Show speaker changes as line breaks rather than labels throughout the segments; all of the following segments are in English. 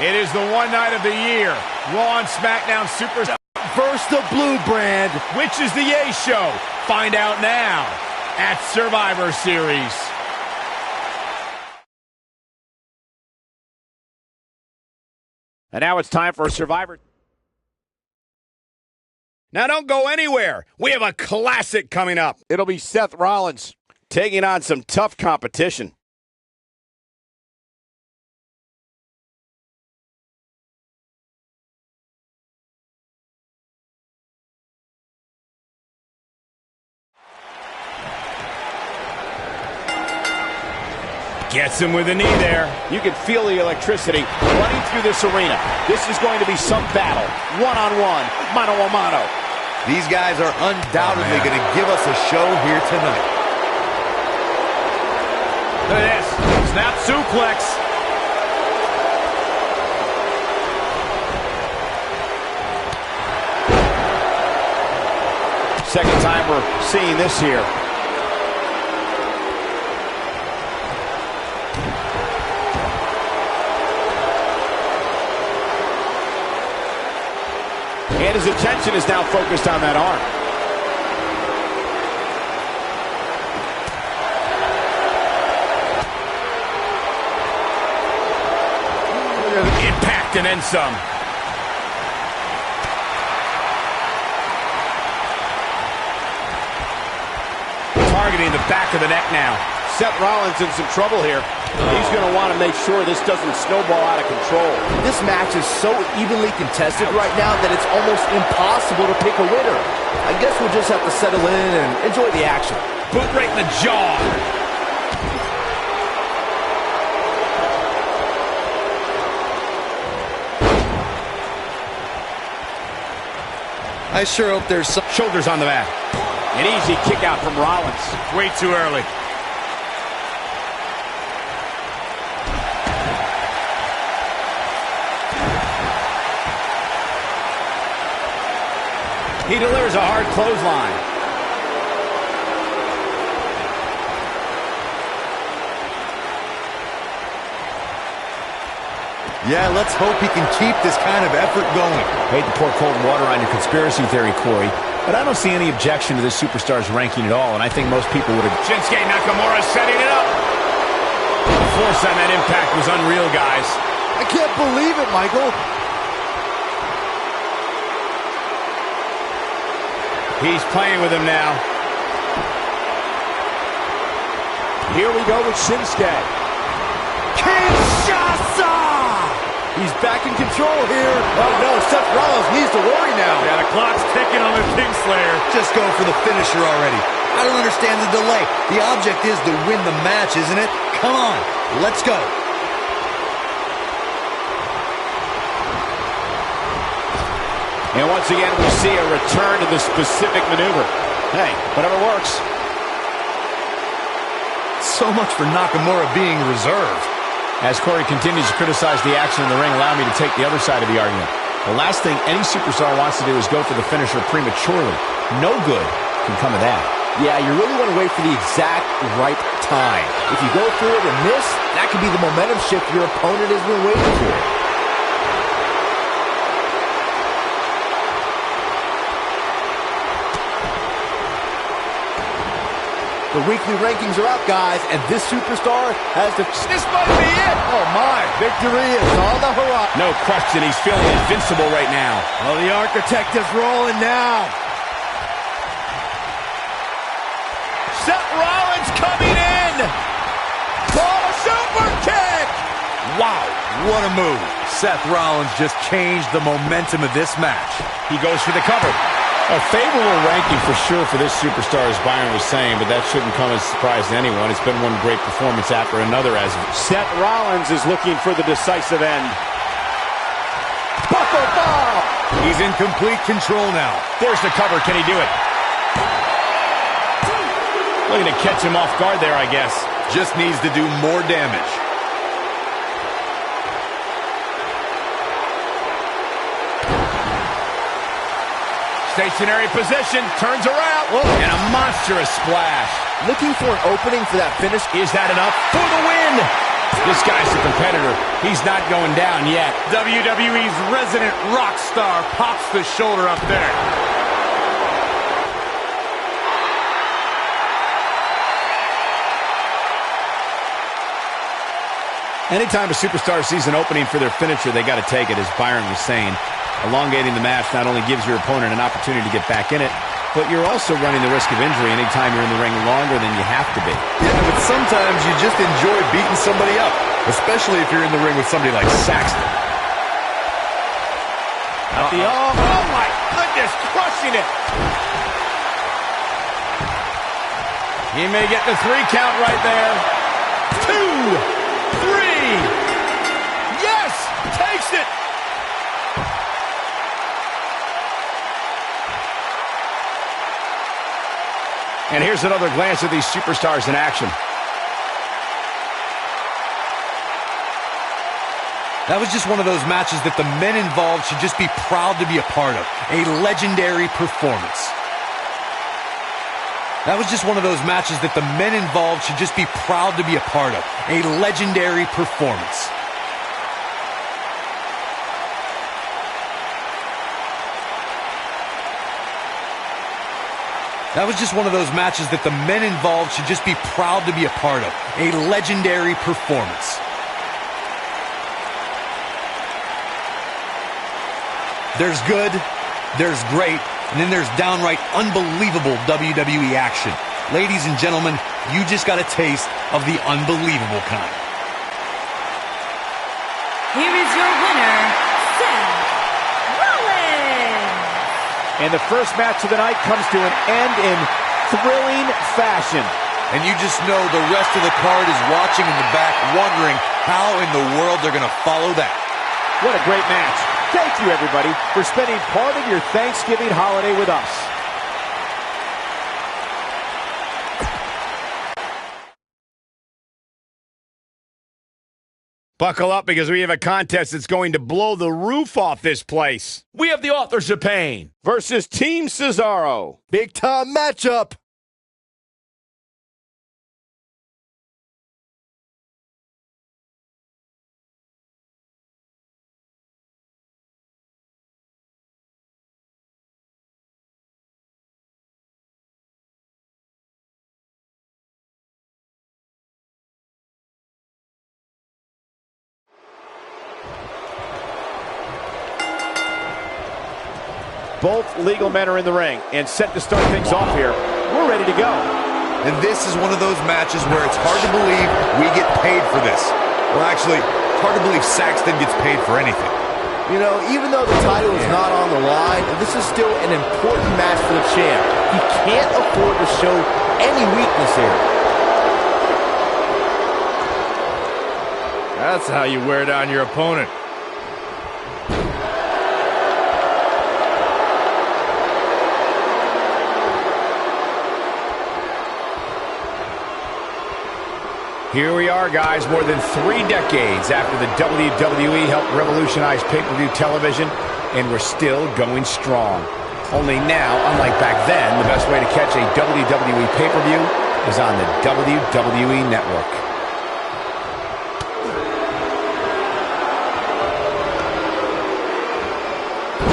It is the one night of the year. Raw and SmackDown Superstars
versus the Blue Brand.
Which is the Yay Show? Find out now at Survivor Series. And now it's time for Survivor. Now don't go anywhere. We have a classic coming up. It'll be Seth Rollins taking on some tough competition. Gets him with a knee there. You can feel the electricity running through this arena. This is going to be some battle. One-on-one, mano-a-mano.
These guys are undoubtedly going to give us a show here tonight.
Look at this. Snap suplex. Second time we're seeing this here. And his attention is now focused on that arm. Impact and then some. Targeting the back of the neck now. Seth Rollins in some trouble here. He's going to want to make sure this doesn't snowball out of control.
This match is so evenly contested right now that it's almost impossible to pick a winner. I guess we'll just have to settle in and enjoy the action.
Boot right in the jaw.
I sure hope there's some...
Shoulders on the mat. An easy kick out from Rollins. Way too early. He delivers a hard clothesline.
Yeah, let's hope he can keep this kind of effort going.
Hate to pour cold water on your conspiracy theory, Corey, but I don't see any objection to this superstar's ranking at all, and I think most people would have... Shinsuke Nakamura setting it up. The force on that impact was unreal, guys.
I can't believe it, Michael.
He's playing with him now. Here we go with Shinsuke.
Kinshasa! He's back in control here. Oh no, Seth Rollins needs to worry now.
Yeah, the clock's ticking on the Kingslayer.
Just go for the finisher already. I don't understand the delay. The object is to win the match, isn't it? Come on, let's go.
And once again, we see a return to the specific maneuver. Hey, whatever works.
So much for Nakamura being reserved.
As Corey continues to criticize the action in the ring, allow me to take the other side of the argument. The last thing any superstar wants to do is go for the finisher prematurely. No good can come of that.
Yeah, you really want to wait for the exact right time. If you go through it and miss, that could be the momentum shift your opponent has been waiting for. The weekly rankings are out, guys, and this superstar has to...
This might be it!
Oh, my. Victory is on the horizon.
No question, he's feeling invincible right now.
Oh, the Architect is rolling now.
Seth Rollins coming in! Oh, a super kick!
Wow, what a move. Seth Rollins just changed the momentum of this match.
He goes for the cover. A favorable ranking for sure for this superstar, as Byron was saying, but that shouldn't come as a surprise to anyone. It's been one great performance after another as Seth Rollins is looking for the decisive end.
Buckle bomb! He's in complete control now.
There's the cover. Can he do it? Looking to catch him off guard there, I guess.
Just needs to do more damage.
Stationary position, turns around, and a monstrous splash.
Looking for an opening for that finish.
Is that enough for the win? This guy's a competitor. He's not going down yet.
WWE's resident rock star pops the shoulder up there.
Anytime a superstar sees an opening for their finisher, they got to take it, as Byron was saying. Elongating the match not only gives your opponent an opportunity to get back in it, but you're also running the risk of injury anytime you're in the ring longer than you have to be.
Yeah, but sometimes you just enjoy beating somebody up, especially if you're in the ring with somebody like Saxton.
Oh my goodness, crushing it. He may get the 3 count right there. 2, 3. Yes, takes it. And here's another glance at these superstars in action.
That was just one of those matches that the men involved should just be proud to be a part of. A legendary performance. That was just one of those matches that the men involved should just be proud to be a part of. A legendary performance. That was just one of those matches that the men involved should just be proud to be a part of. A legendary performance. There's good, there's great, and then there's downright unbelievable WWE action. Ladies and gentlemen, you just got a taste of the unbelievable kind.
Here is your winner, Seth Rollins.
And the first match of the night comes to an end in thrilling fashion.
And you just know the rest of the card is watching in the back, wondering how in the world they're going to follow that.
What a great match. Thank you, everybody, for spending part of your Thanksgiving holiday with us. Buckle up, because we have a contest that's going to blow the roof off this place. We have the Authors of Pain versus Team Cesaro.
Big time matchup.
Both legal men are in the ring and set to start things off here. We're ready to go.
And this is one of those matches where it's hard to believe we get paid for this. Well, actually, it's hard to believe Saxton gets paid for anything.
You know, even though the title is not on the line, this is still an important match for the champ. He can't afford to show any weakness here.
That's how you wear down your opponent.
Here we are, guys, more than 3 decades after the WWE helped revolutionize pay-per-view television, and we're still going strong. Only now, unlike back then, the best way to catch a WWE pay-per-view is on the WWE Network.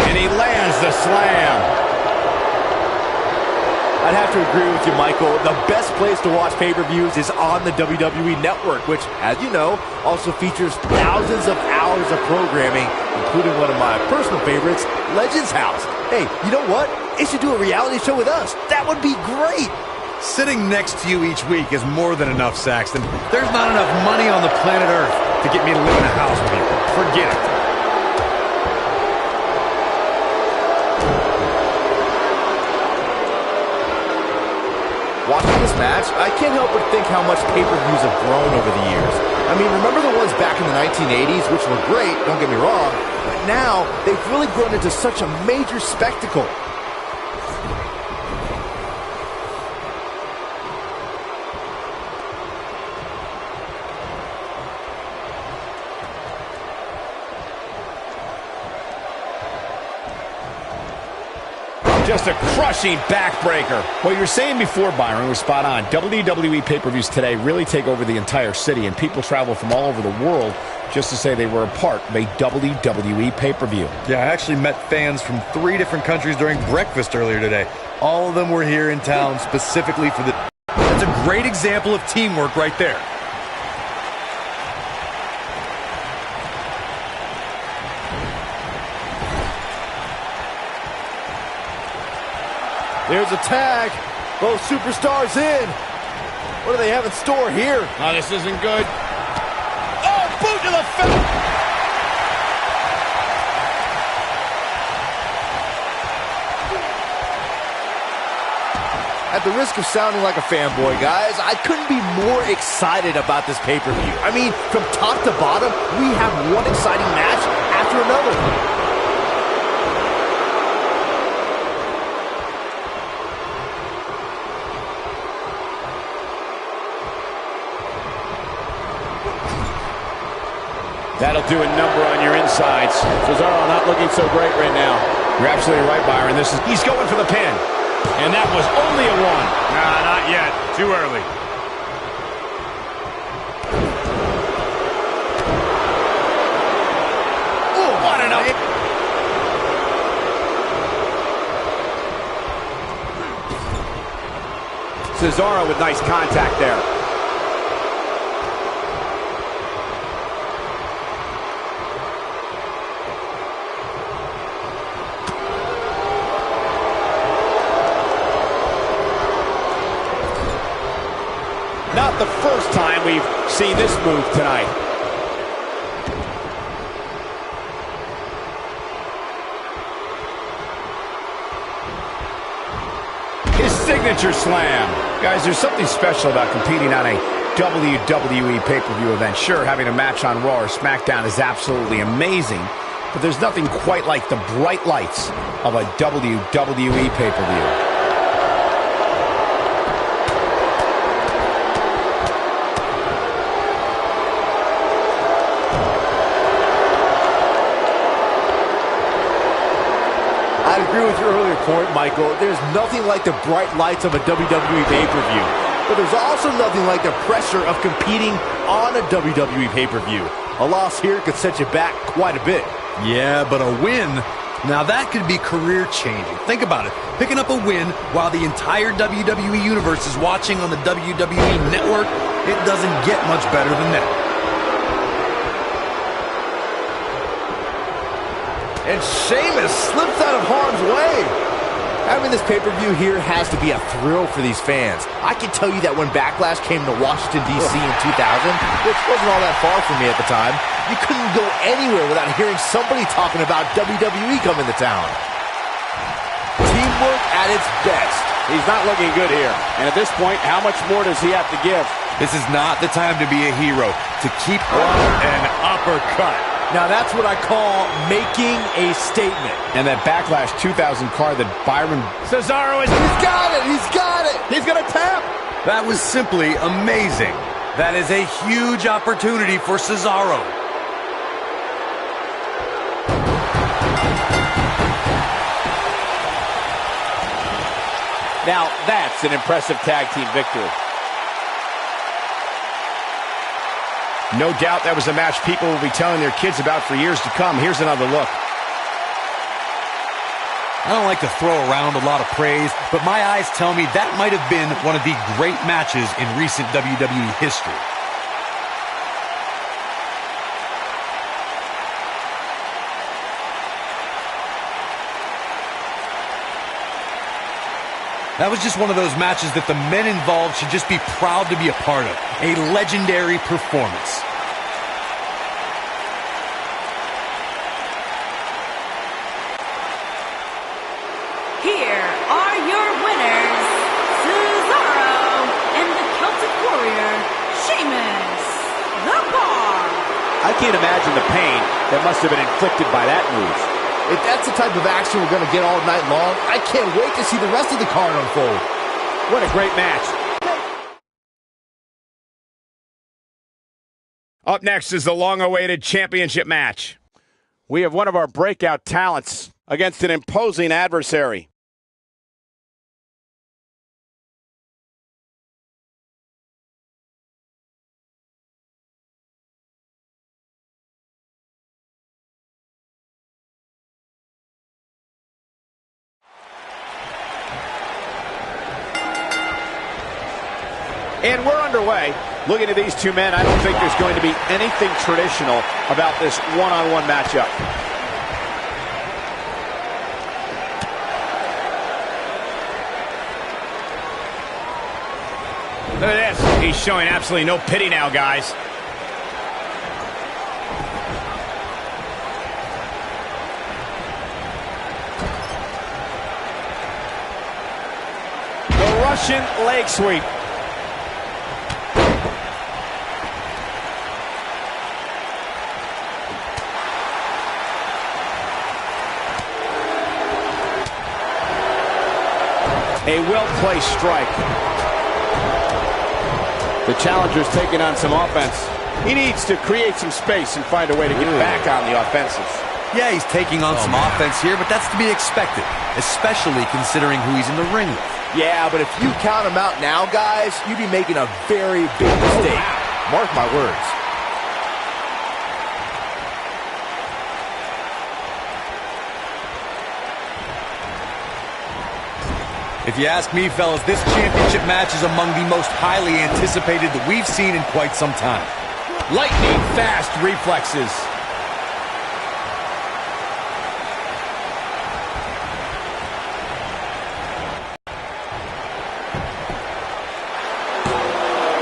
And he lands the slam.
I'd have to agree with you, Michael. The best place to watch pay-per-views is on the WWE Network, which, as you know, also features thousands of hours of programming, including one of my personal favorites, Legends House. Hey, you know what? They should do a reality show with us. That would be great.
Sitting next to you each week is more than enough, Saxton. There's not enough money on the planet Earth to get me to live in a house with you. Forget it.
Watching this match, I can't help but think how much pay-per-views have grown over the years. I mean, remember the ones back in the 1980s, which were great, don't get me wrong, but now they've really grown into such a major spectacle.
Just a crushing backbreaker. What you were saying before, Byron, was spot on. WWE pay-per-views today really take over the entire city, and people travel from all over the world just to say they were a part of a WWE pay-per-view.
Yeah, I actually met fans from 3 different countries during breakfast earlier today. All of them were here in town specifically for the... That's a great example of teamwork right there.
There's a tag. Both superstars in. What do they have in store here?
Oh, this isn't good. Oh, boot to the face.
At the risk of sounding like a fanboy, guys, I couldn't be more excited about this pay-per-view. I mean, from top to bottom, we have one exciting match after another.
That'll do a number on your insides. Cesaro not looking so great right now. You're absolutely right, Byron. He's going for the pin. And that was only a 1.
Nah, not yet. Too early.
Oh, what an up. Cesaro with nice contact there. Not the first time we've seen this move tonight. His signature slam. Guys, there's something special about competing on a WWE pay-per-view event. Sure, having a match on Raw or SmackDown is absolutely amazing, but there's nothing quite like the bright lights of a WWE pay-per-view.
I agree with your earlier point, Michael. There's nothing like the bright lights of a WWE pay-per-view. But there's also nothing like the pressure of competing on a WWE pay-per-view. A loss here could set you back quite a bit.
Yeah, but a win, now that could be career-changing. Think about it. Picking up a win while the entire WWE Universe is watching on the WWE Network, it doesn't get much better than that.
And Sheamus slips out of harm's way. Having this pay-per-view here has to be a thrill for these fans. I can tell you that when Backlash came to Washington, D.C. in 2000, which wasn't all that far from me at the time, you couldn't go anywhere without hearing somebody talking about WWE coming to town. Teamwork at its best.
He's not looking good here. And at this point, how much more does he have to give?
This is not the time to be a hero. To keep
An uppercut.
Now that's what I call making a statement.
And that Backlash 2000 card that Byron... Cesaro is...
He's got it! He's got it!
He's going to tap!
That was simply amazing. That is a huge opportunity for Cesaro.
Now that's an impressive tag team victory. No doubt that was a match people will be telling their kids about for years to come. Here's another look.
I don't like to throw around a lot of praise, but my eyes tell me that might have been one of the great matches in recent WWE history. That was just one of those matches that the men involved should just be proud to be a part of. A legendary performance.
Here are your winners, Cesaro and the Celtic Warrior, Sheamus, the Bar.
I can't imagine the pain that must have been inflicted by that move.
If that's the type of action we're going to get all night long, I can't wait to see the rest of the card unfold.
What a great match. Up next is the long-awaited championship match. We have one of our breakout talents against an imposing adversary. And we're underway. Looking at these two men, I don't think there's going to be anything traditional about this one-on-one matchup. Look at this. He's showing absolutely no pity now, guys. The Russian leg sweep. A well-placed strike. The challenger's taking on some offense. He needs to create some space and find a way to get back on the offensive.
Yeah, he's taking on some offense here, but that's to be expected, especially considering who he's in the ring with.
Yeah, but if you count him out now, guys, you'd be making a very big mistake. Mark my words.
If you ask me, fellas, this championship match is among the most highly anticipated that we've seen in quite some time.
Lightning fast reflexes.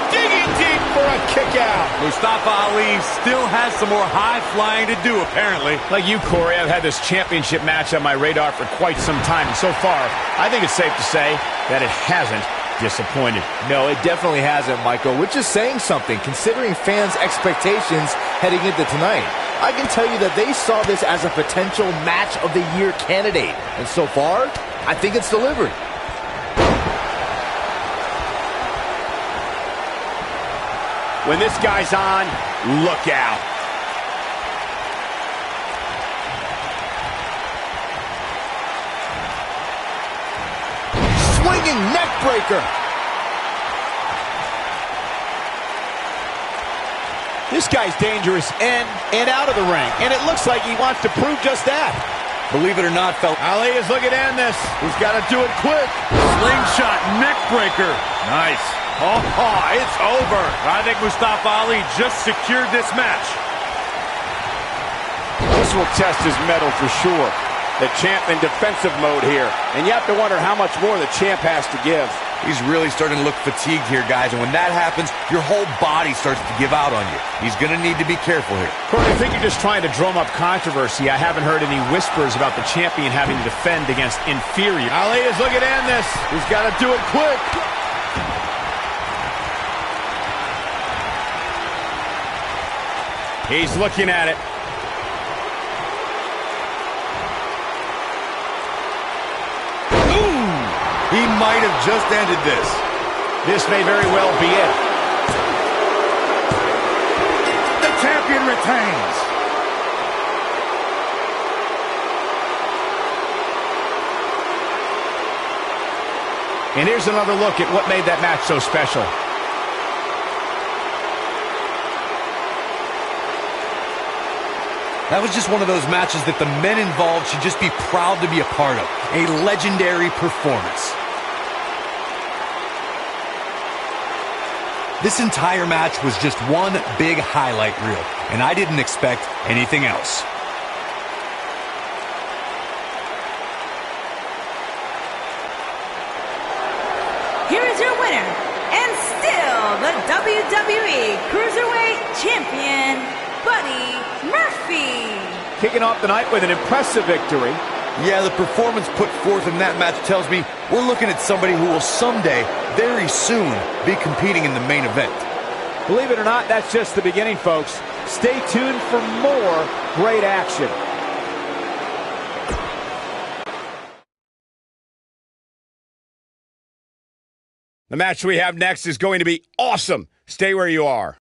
Digging deep for a kick out.
Mustafa Ali still has some more high flying to do, apparently.
Like you, Corey, I've had this championship match on my radar for quite some time. And so far, I think it's safe to say that it hasn't disappointed.
No, it definitely hasn't, Michael, which is saying something, considering fans' expectations heading into tonight. I can tell you that they saw this as a potential match of the year candidate. And so far, I think it's delivered.
When this guy's on, look out.
Swinging neck breaker.
This guy's dangerous in and out of the ring, and it looks like he wants to prove just that.
Believe it or not, fellas,
Ali is looking to end this.
He's got to do it quick.
Slingshot neck breaker. Nice. Oh, it's over. I think Mustafa Ali just secured this match.
This will test his mettle for sure. The champ in defensive mode here, and you have to wonder how much more the champ has to give.
he's really starting to look fatigued here, guys, and when that happens, your whole body starts to give out on you. He's going to need to be careful here.
Corey, I think you're just trying to drum up controversy. I haven't heard any whispers about the champion having to defend against inferior. Ali is looking to end this.
He's got to do it quick.
He's looking at it.
Ooh! He might have just ended this.
This may very well be it.
The champion retains.
And here's another look at what made that match so special.
That was just one of those matches that the men involved should just be proud to be a part of. A legendary performance. This entire match was just one big highlight reel, and I didn't expect anything else.
Here is your winner, and still the WWE Cruiserweight Champion, Buddy Murphy.
Kicking off the night with an impressive victory.
Yeah, the performance put forth in that match tells me we're looking at somebody who will someday, very soon, be competing in the main event.
Believe it or not, that's just the beginning, folks. Stay tuned for more great action. The match we have next is going to be awesome. Stay where you are.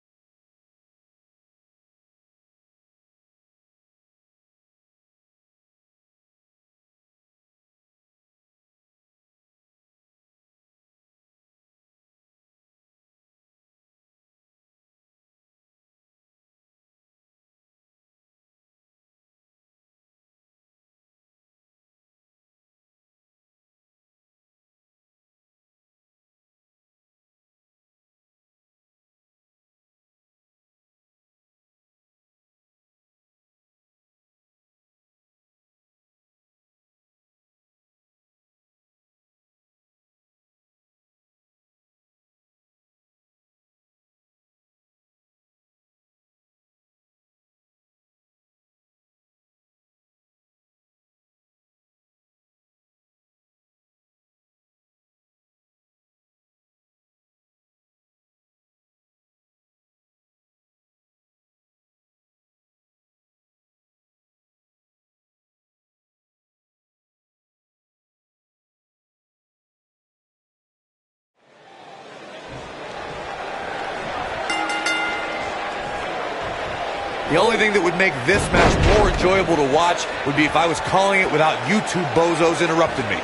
The only thing that would make this match more enjoyable to watch would be if I was calling it without you two bozos interrupting me.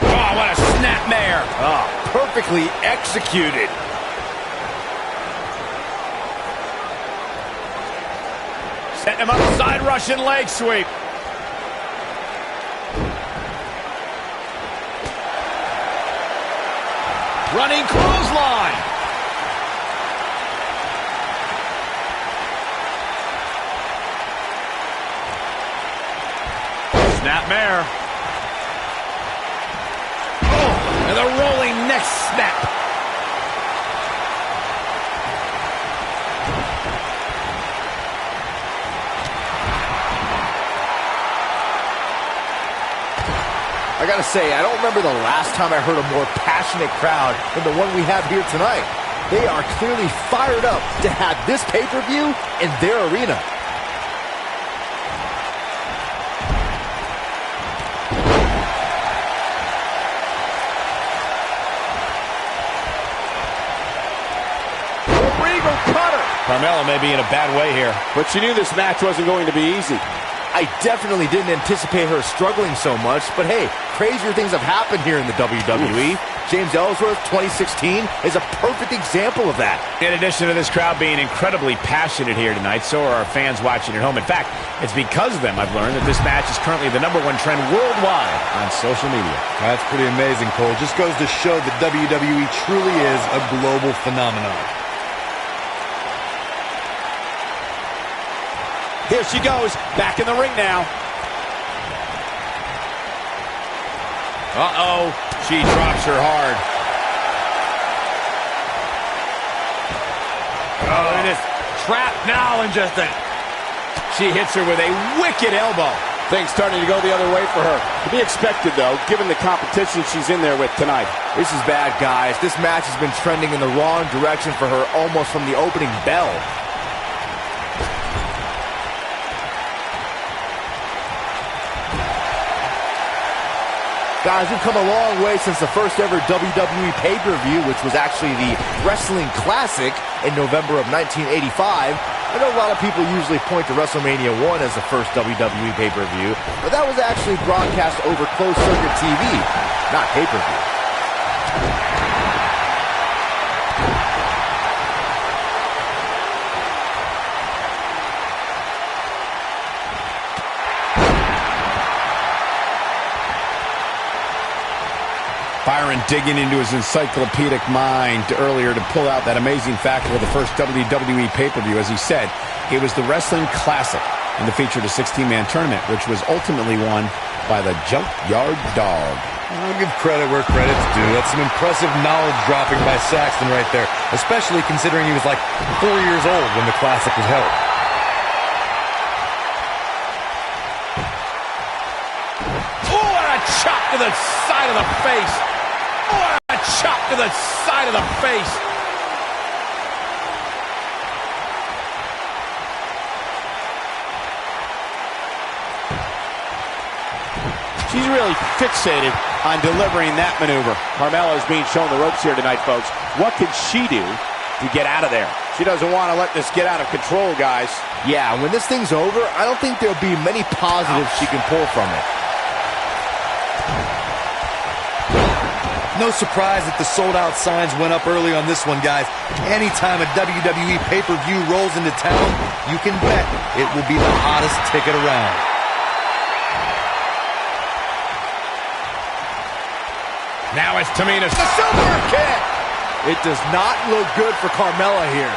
Oh, what a snapmare.
Oh, perfectly executed.
Setting him up, side Russian leg sweep. Running clothesline. Snapmare. Oh, and the rolling neck snap.
I gotta say, I don't remember the last time I heard a more passionate crowd than the one we have here tonight. They are clearly fired up to have this pay-per-view in their arena.
Regal cutter.
Carmella may be in a bad way here.
But she knew this match wasn't going to be easy.
I definitely didn't anticipate her struggling so much, but hey, crazier things have happened here in the WWE. James Ellsworth, 2016, is a perfect example of that.
In addition to this crowd being incredibly passionate here tonight, so are our fans watching at home. In fact, it's because of them I've learned that this match is currently the #1 trend worldwide on social media.
That's pretty amazing, Cole. Just goes to show that WWE truly is a global phenomenon.
Here she goes, back in the ring now. Uh-oh, she drops her hard. Oh, look at this. Trapped now and just a... She hits her with a wicked elbow.
Things starting to go the other way for her. To be expected, though, given the competition she's in there with tonight.
This is bad, guys. This match has been trending in the wrong direction for her almost from the opening bell. Guys, we've come a long way since the first ever WWE pay-per-view, which was actually the Wrestling Classic in November of 1985. I know a lot of people usually point to WrestleMania 1 as the first WWE pay-per-view, but that was actually broadcast over closed-circuit TV, not pay-per-view.
Byron digging into his encyclopedic mind earlier to pull out that amazing fact of the first WWE pay-per-view. As he said, it was the Wrestling Classic, and it featured a 16-man tournament, which was ultimately won by the Junkyard Dog.
I'll give credit where credit's due. That's some impressive knowledge dropping by Saxton right there, especially considering he was like 4 years old when the Classic was held.
Oh, and a chop to the side of the face. Oh, a chop to the side of the face.
She's really fixated on delivering that maneuver. Carmella is being shown the ropes here tonight, folks. What can she do to get out of there? She doesn't want to let this get out of control, guys.
Yeah, when this thing's over, I don't think there'll be many positives she can pull from it.
No surprise that the sold-out signs went up early on this one, guys. Anytime a WWE pay-per-view rolls into town, you can bet it will be the hottest ticket around.
Now it's Tamina's the super kick.
It does not look good for Carmella here.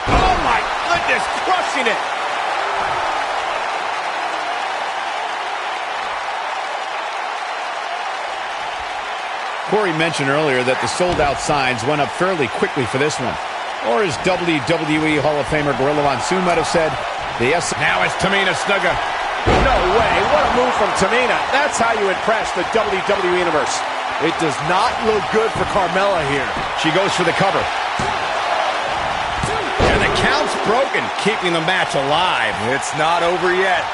Oh my goodness, crushing it. Corey mentioned earlier that the sold-out signs went up fairly quickly for this one. Or as WWE Hall of Famer Gorilla Monsoon might have said, now it's Tamina Snuka.
No way. What a move from Tamina. That's how you impress the WWE Universe.
It does not look good for Carmella here.
She goes for the cover. And the count's broken, keeping the match alive.
It's not over yet.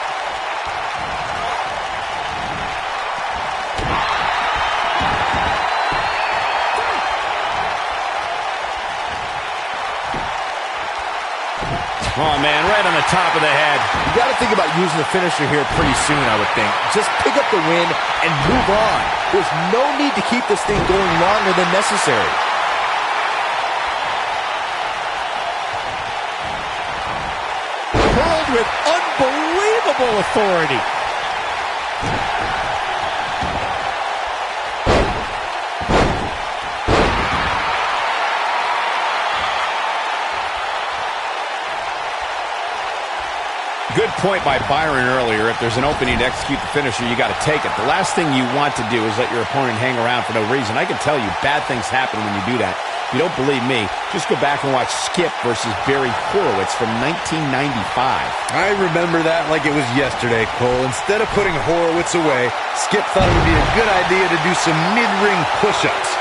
Oh, man, right on the top of the head.
You got to think about using the finisher here pretty soon, I would think. Just pick up the win and move on. There's no need to keep this thing going longer than necessary.
Hurled with unbelievable authority.
Good point by Byron earlier. If there's an opening to execute the finisher, you got to take it. The last thing you want to do is let your opponent hang around for no reason. I can tell you bad things happen when you do that. If you don't believe me, just go back and watch Skip versus Barry Horowitz from 1995.
I remember that like it was yesterday, Cole. Instead of putting Horowitz away, Skip thought it would be a good idea to do some mid-ring push-ups.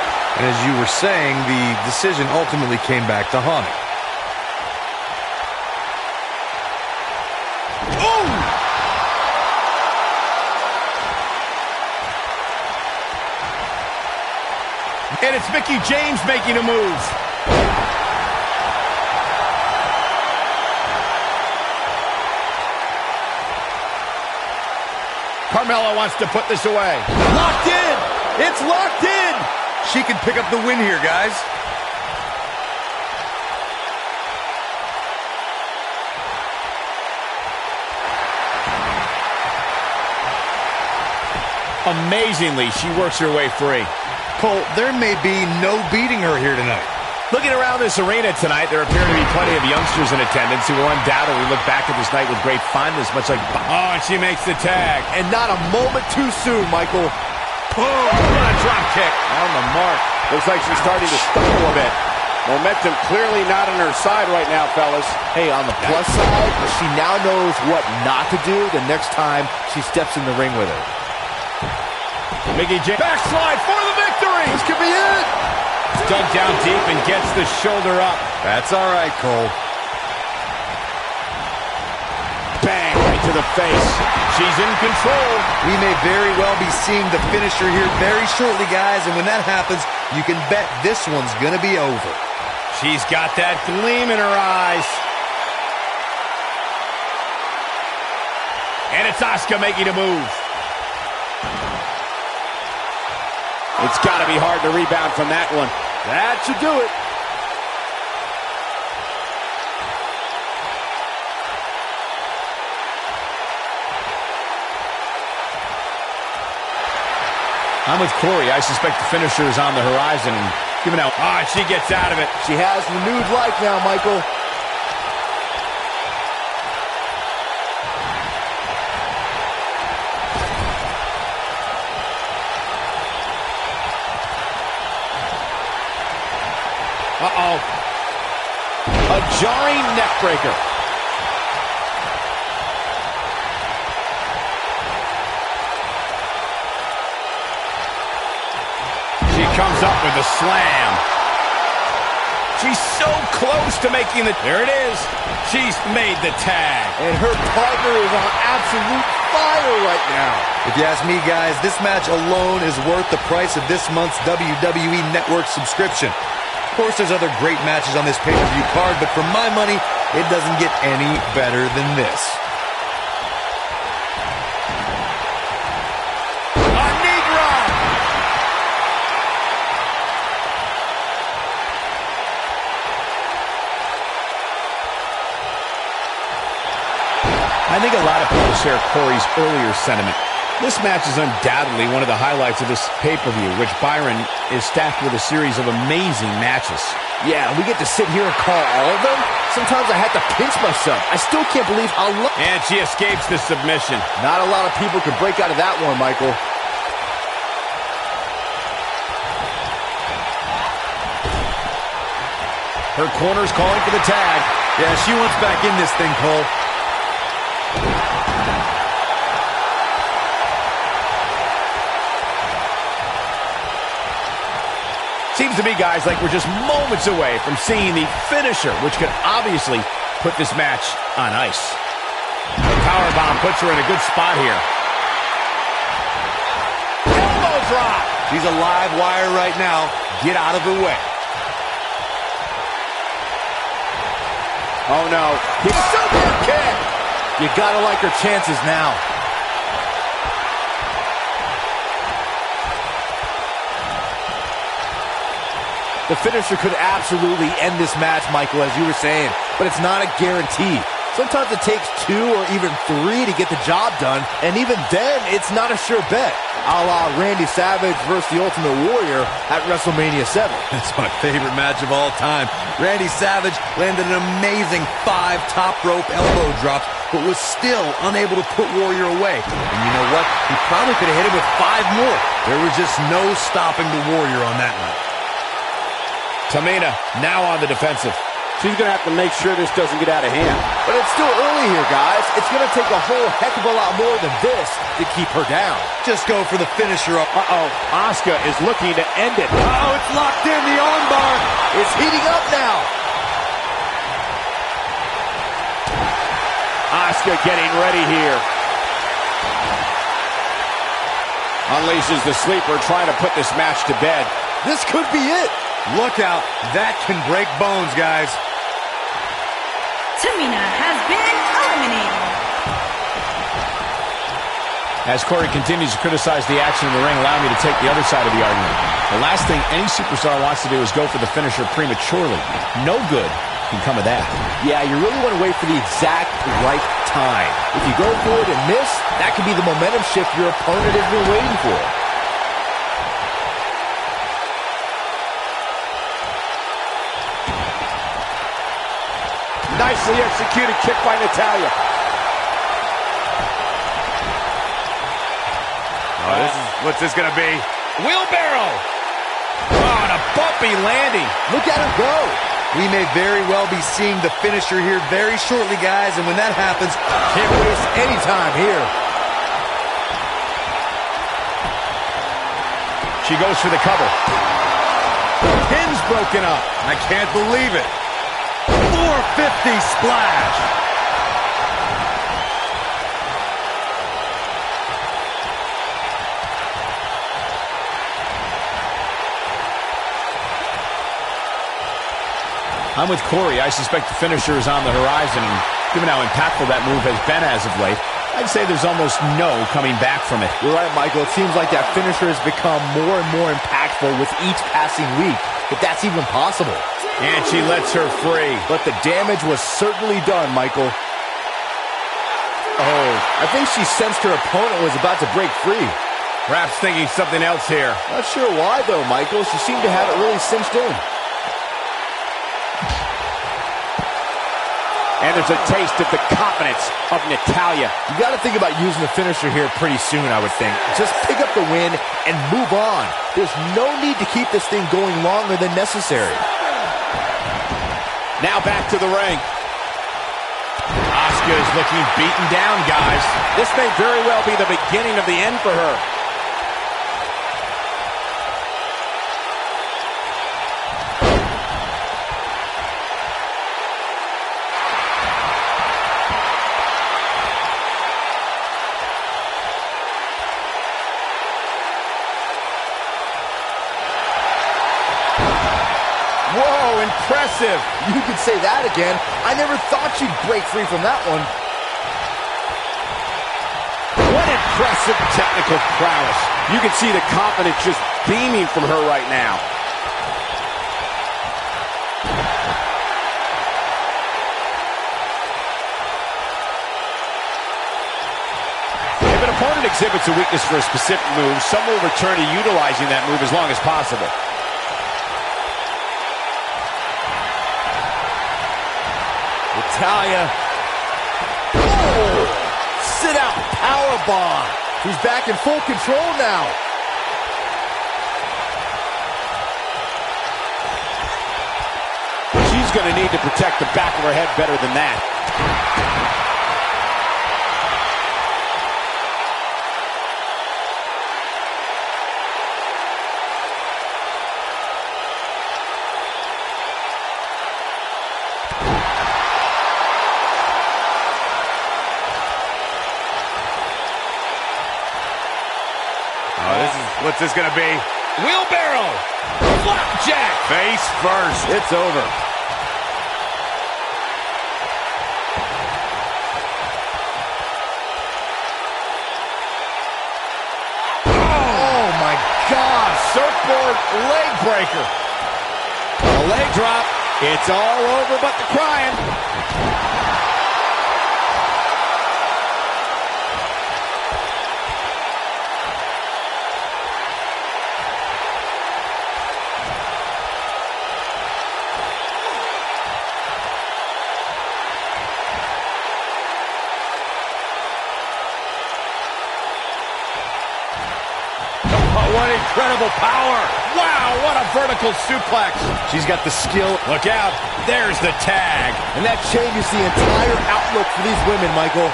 And as you were saying, the decision ultimately came back to haunt him.
And it's Mickie James making a move. Carmella wants to put this away.
Locked in! It's locked in! She can pick up the win here, guys.
Amazingly, she works her way free.
Cole, there may be no beating her here tonight.
Looking around this arena tonight, there appear to be plenty of youngsters in attendance who will undoubtedly look back at this night with great fondness, much like... Oh, and she makes the tag.
And not a moment too soon, Michael.
Boom! What a drop kick.
On the mark. Looks like she's starting to stumble a bit. Momentum clearly not on her side right now, fellas.
Hey, on the plus side, she now knows what not to do the next time she steps in the ring with her.
Mickie James. Backslide for the victory!
This could be it!
Dug down deep and gets the shoulder up.
That's all right, Cole.
Bang, right to the face.
She's in control.
We may very well be seeing the finisher here very shortly, guys, and when that happens, you can bet this one's gonna be over.
She's got that gleam in her eyes. And it's Asuka making a move.
It's got to be hard to rebound from that one.
That should do it.
I'm with Corey. I suspect the finisher is on the horizon and giving out. Ah, she gets out of it.
She has renewed life now, Michael.
Uh-oh. A jarring neckbreaker.
She comes up with a slam. She's so close to making the... There it is. She's made the tag.
And her partner is on absolute fire right now.
If you ask me, guys, this match alone is worth the price of this month's WWE Network subscription. Of course, there's other great matches on this pay-per-view card, but for my money, it doesn't get any better than this.
A knee drop. I think a lot of people share Corey's earlier sentiment. This match is undoubtedly one of the highlights of this pay-per-view, which Byron is stacked with a series of amazing matches.
Yeah, we get to sit here and call all of them. Sometimes I had to pinch myself. I still can't believe how long...
And she escapes the submission.
Not a lot of people could break out of that one, Michael.
Her corner's calling for the tag.
Yeah, she wants back in this thing, Cole.
Seems to me, guys, like we're just moments away from seeing the finisher, which could obviously put this match on ice. The powerbomb puts her in a good spot here. Elbow drop.
She's a live wire right now. Get out of the way.
Oh, no.
Super kick! You gotta like her chances now. The finisher could absolutely end this match, Michael, as you were saying, but it's not a guarantee. Sometimes it takes 2 or even 3 to get the job done, and even then, it's not a sure bet. A la Randy Savage versus the Ultimate Warrior at WrestleMania 7.
That's my favorite match of all time. Randy Savage landed an amazing 5 top rope elbow drops, but was still unable to put Warrior away. And you know what? He probably could have hit him with 5 more. There was just no stopping the Warrior on that night.
Tamina now on the defensive.
She's going to have to make sure this doesn't get out of hand.
But it's still early here, guys. It's going to take a whole heck of a lot more than this to keep her down.
Just go for the finisher up.
Uh-oh. Asuka is looking to end it.
Uh-oh, it's locked in. The armbar.
It's heating up now.
Asuka getting ready here. Unleashes the sleeper, trying to put this match to bed.
This could be it.
Look out. That can break bones, guys.
Tamina has been eliminated.
As Corey continues to criticize the action in the ring, allow me to take the other side of the argument. The last thing any superstar wants to do is go for the finisher prematurely. No good can come of that.
Yeah, you really want to wait for the exact right time. If you go for it and miss, that could be the momentum shift your opponent has been waiting for.
Nicely executed kick by Natalya.
What's this going to be? Wheelbarrow! Oh, and a bumpy landing.
Look at her go.
We may very well be seeing the finisher here very shortly, guys, and when that happens,
Can't waste any time here.
She goes for the cover. The pin's broken up.
I can't believe it. 450 splash.
I'm with Corey. I suspect the finisher is on the horizon, and given how impactful that move has been as of late, I'd say there's almost no coming back from it.
You're right, Michael. It seems like that finisher has become more and more impactful with each passing week, if that's even possible.
And she lets her free.
But the damage was certainly done, Michael. Oh, I think she sensed her opponent was about to break free.
Perhaps thinking something else here.
Not sure why, though, Michael. She seemed to have it really cinched in.
And there's a taste of the confidence of Natalya.
You got to think about using the finisher here pretty soon, I would think. Just pick up the win and move on. There's no need to keep this thing going longer than necessary.
Now back to the ring.
Asuka is looking beaten down, guys.
This may very well be the beginning of the end for her.
Whoa, impressive. You could say that again. I never thought she'd break free from that one.
What impressive technical prowess. You can see the confidence just beaming from her right now. If an opponent exhibits a weakness for a specific move, some will return to utilizing that move as long as possible.
Natalya. Oh, sit out powerbomb. She's back in full control now.
She's going to need to protect the back of her head better than that.
What's this going to be? Wheelbarrow! Flapjack! Face first.
It's over.
leg breaker. A leg drop. It's all over but the crying.
What incredible power. Wow, what a vertical suplex.
She's got the skill.
Look out. There's the tag.
And that changes the entire outlook for these women, Michael.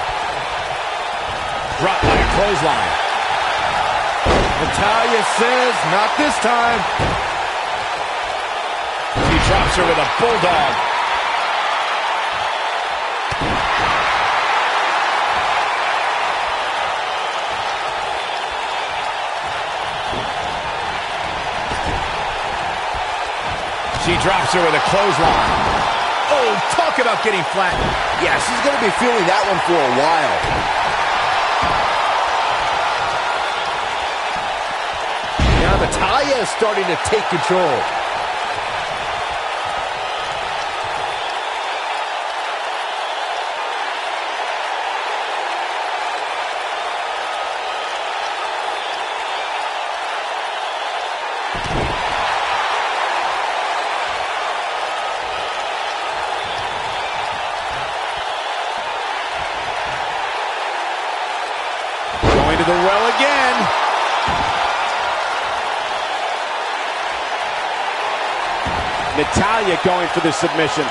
Dropped by a clothesline.
Natalya says, not this time.
She drops her with a bulldog. She drops her with a clothesline. Oh, talk about getting flattened.
Yeah, she's going to be feeling that one for a while. Now Natalya is starting to take control.
To the well again. Natalya going for the submission.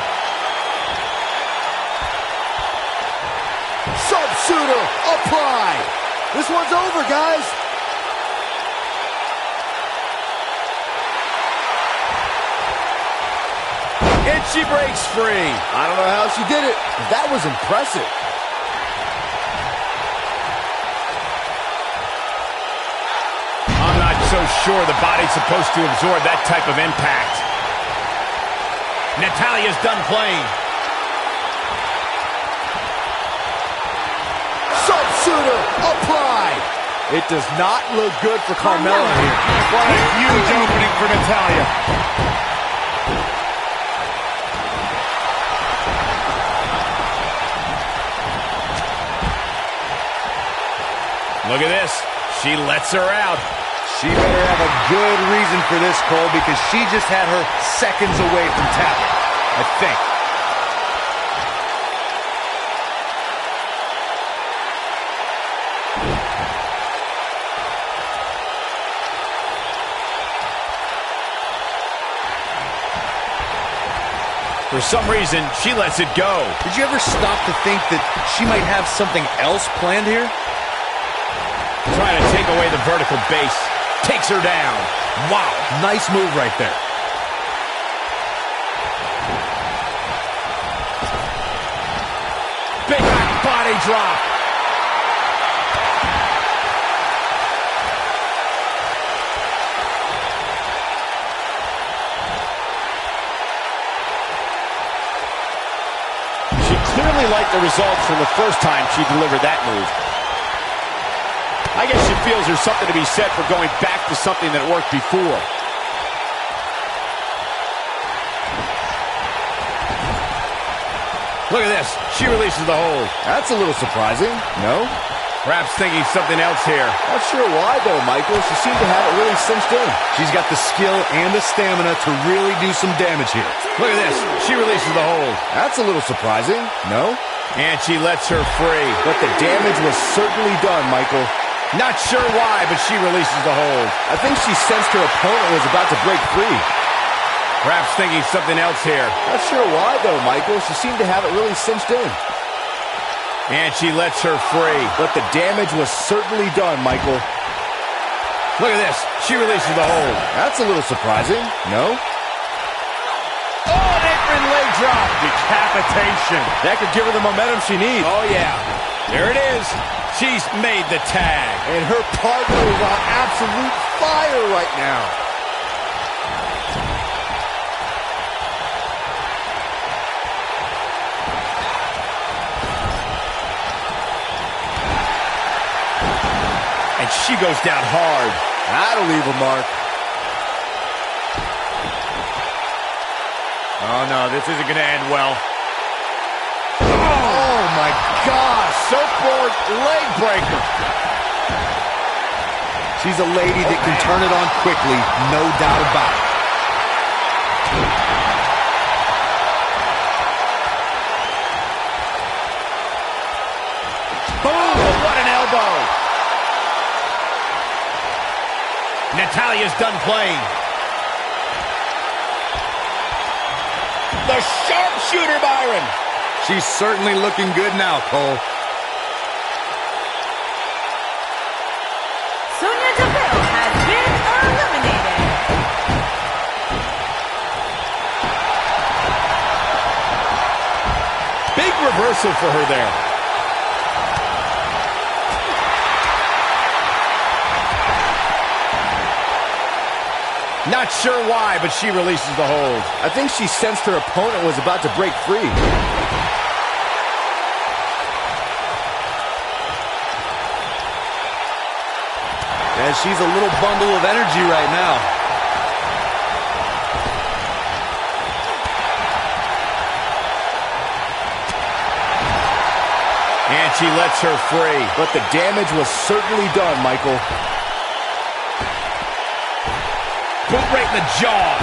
Sharpshooter applied. This one's over, guys.
And she breaks free.
I don't know how she did it, but that was impressive.
So sure the body's supposed to absorb that type of impact. Natalya's done playing.
Sharpshooter applied. It does not look good for Carmella here.
What a huge opening for Natalya. Look at this. She lets her out.
She better have a good reason for this, Cole, because she just had her seconds away from tapping, I think.
For some reason, she lets it go.
Did you ever stop to think that she might have something else planned here?
Trying to take away the vertical base. Takes her down. Wow.
Nice move right there.
Big back body drop. She clearly liked the results from the first time she delivered that move. I guess she feels there's something to be said for going back to something that worked before. Look at this. She releases the hold.
That's a little surprising, no?
Perhaps thinking something else here.
Not sure why, though, Michael. She seemed to have it really cinched in.
She's got the skill and the stamina to really do some damage here.
Look at this. She releases the hold.
That's a little surprising, no?
And she lets her free.
But the damage was certainly done, Michael.
Not sure why, but she releases the hold.
I think she sensed her opponent was about to break free.
Perhaps thinking something else here.
Not sure why, though, Michael. She seemed to have it really cinched in.
And she lets her free.
But the damage was certainly done, Michael.
Look at this. She releases the hold.
That's a little surprising, no?
Oh, an apron leg drop.
Decapitation.
That could give her the momentum she needs.
Oh, yeah. There it is. She's made the tag.
And her partner is on absolute fire right now.
And she goes down hard.
That'll leave a mark.
Oh, no, this isn't going to end well.
Oh, my gosh. Surfboard leg breaker.
She's a lady that can turn it on quickly, no doubt about it.
Boom! What an elbow! Natalia's done playing. The sharpshooter, Byron.
She's certainly looking good now, Cole.
Sonya Deville has been eliminated.
Big reversal for her there. Not sure why, but she releases the hold.
I think she sensed her opponent was about to break free.
And she's a little bundle of energy right now.
And she lets her free.
But the damage was certainly done, Michael.
Boot right in the jaw.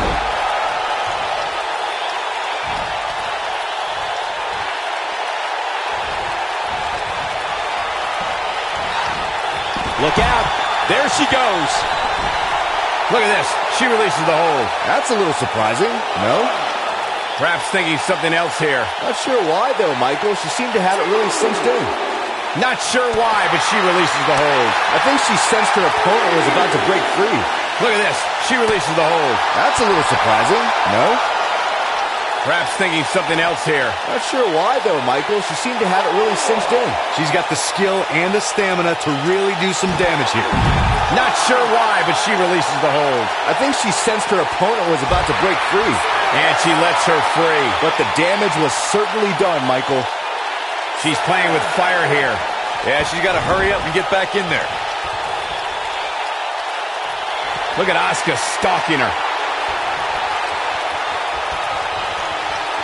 Look out. There she goes. Look at this. She releases the hold.
That's a little surprising, no?
Perhaps thinking something else here.
Not sure why, though, Michael. She seemed to have it really cinched in.
Not sure why, but she releases the hold.
I think she sensed her opponent was about to break free.
Look at this. She releases the hold.
That's a little surprising, no?
Perhaps thinking something else here.
Not sure why, though, Michael. She seemed to have it really cinched in.
She's got the skill and the stamina to really do some damage here.
Not sure why, but she releases the hold.
I think she sensed her opponent was about to break free.
And she lets her free.
But the damage was certainly done, Michael.
She's playing with fire here.
Yeah, she's got to hurry up and get back in there.
Look at Asuka stalking her.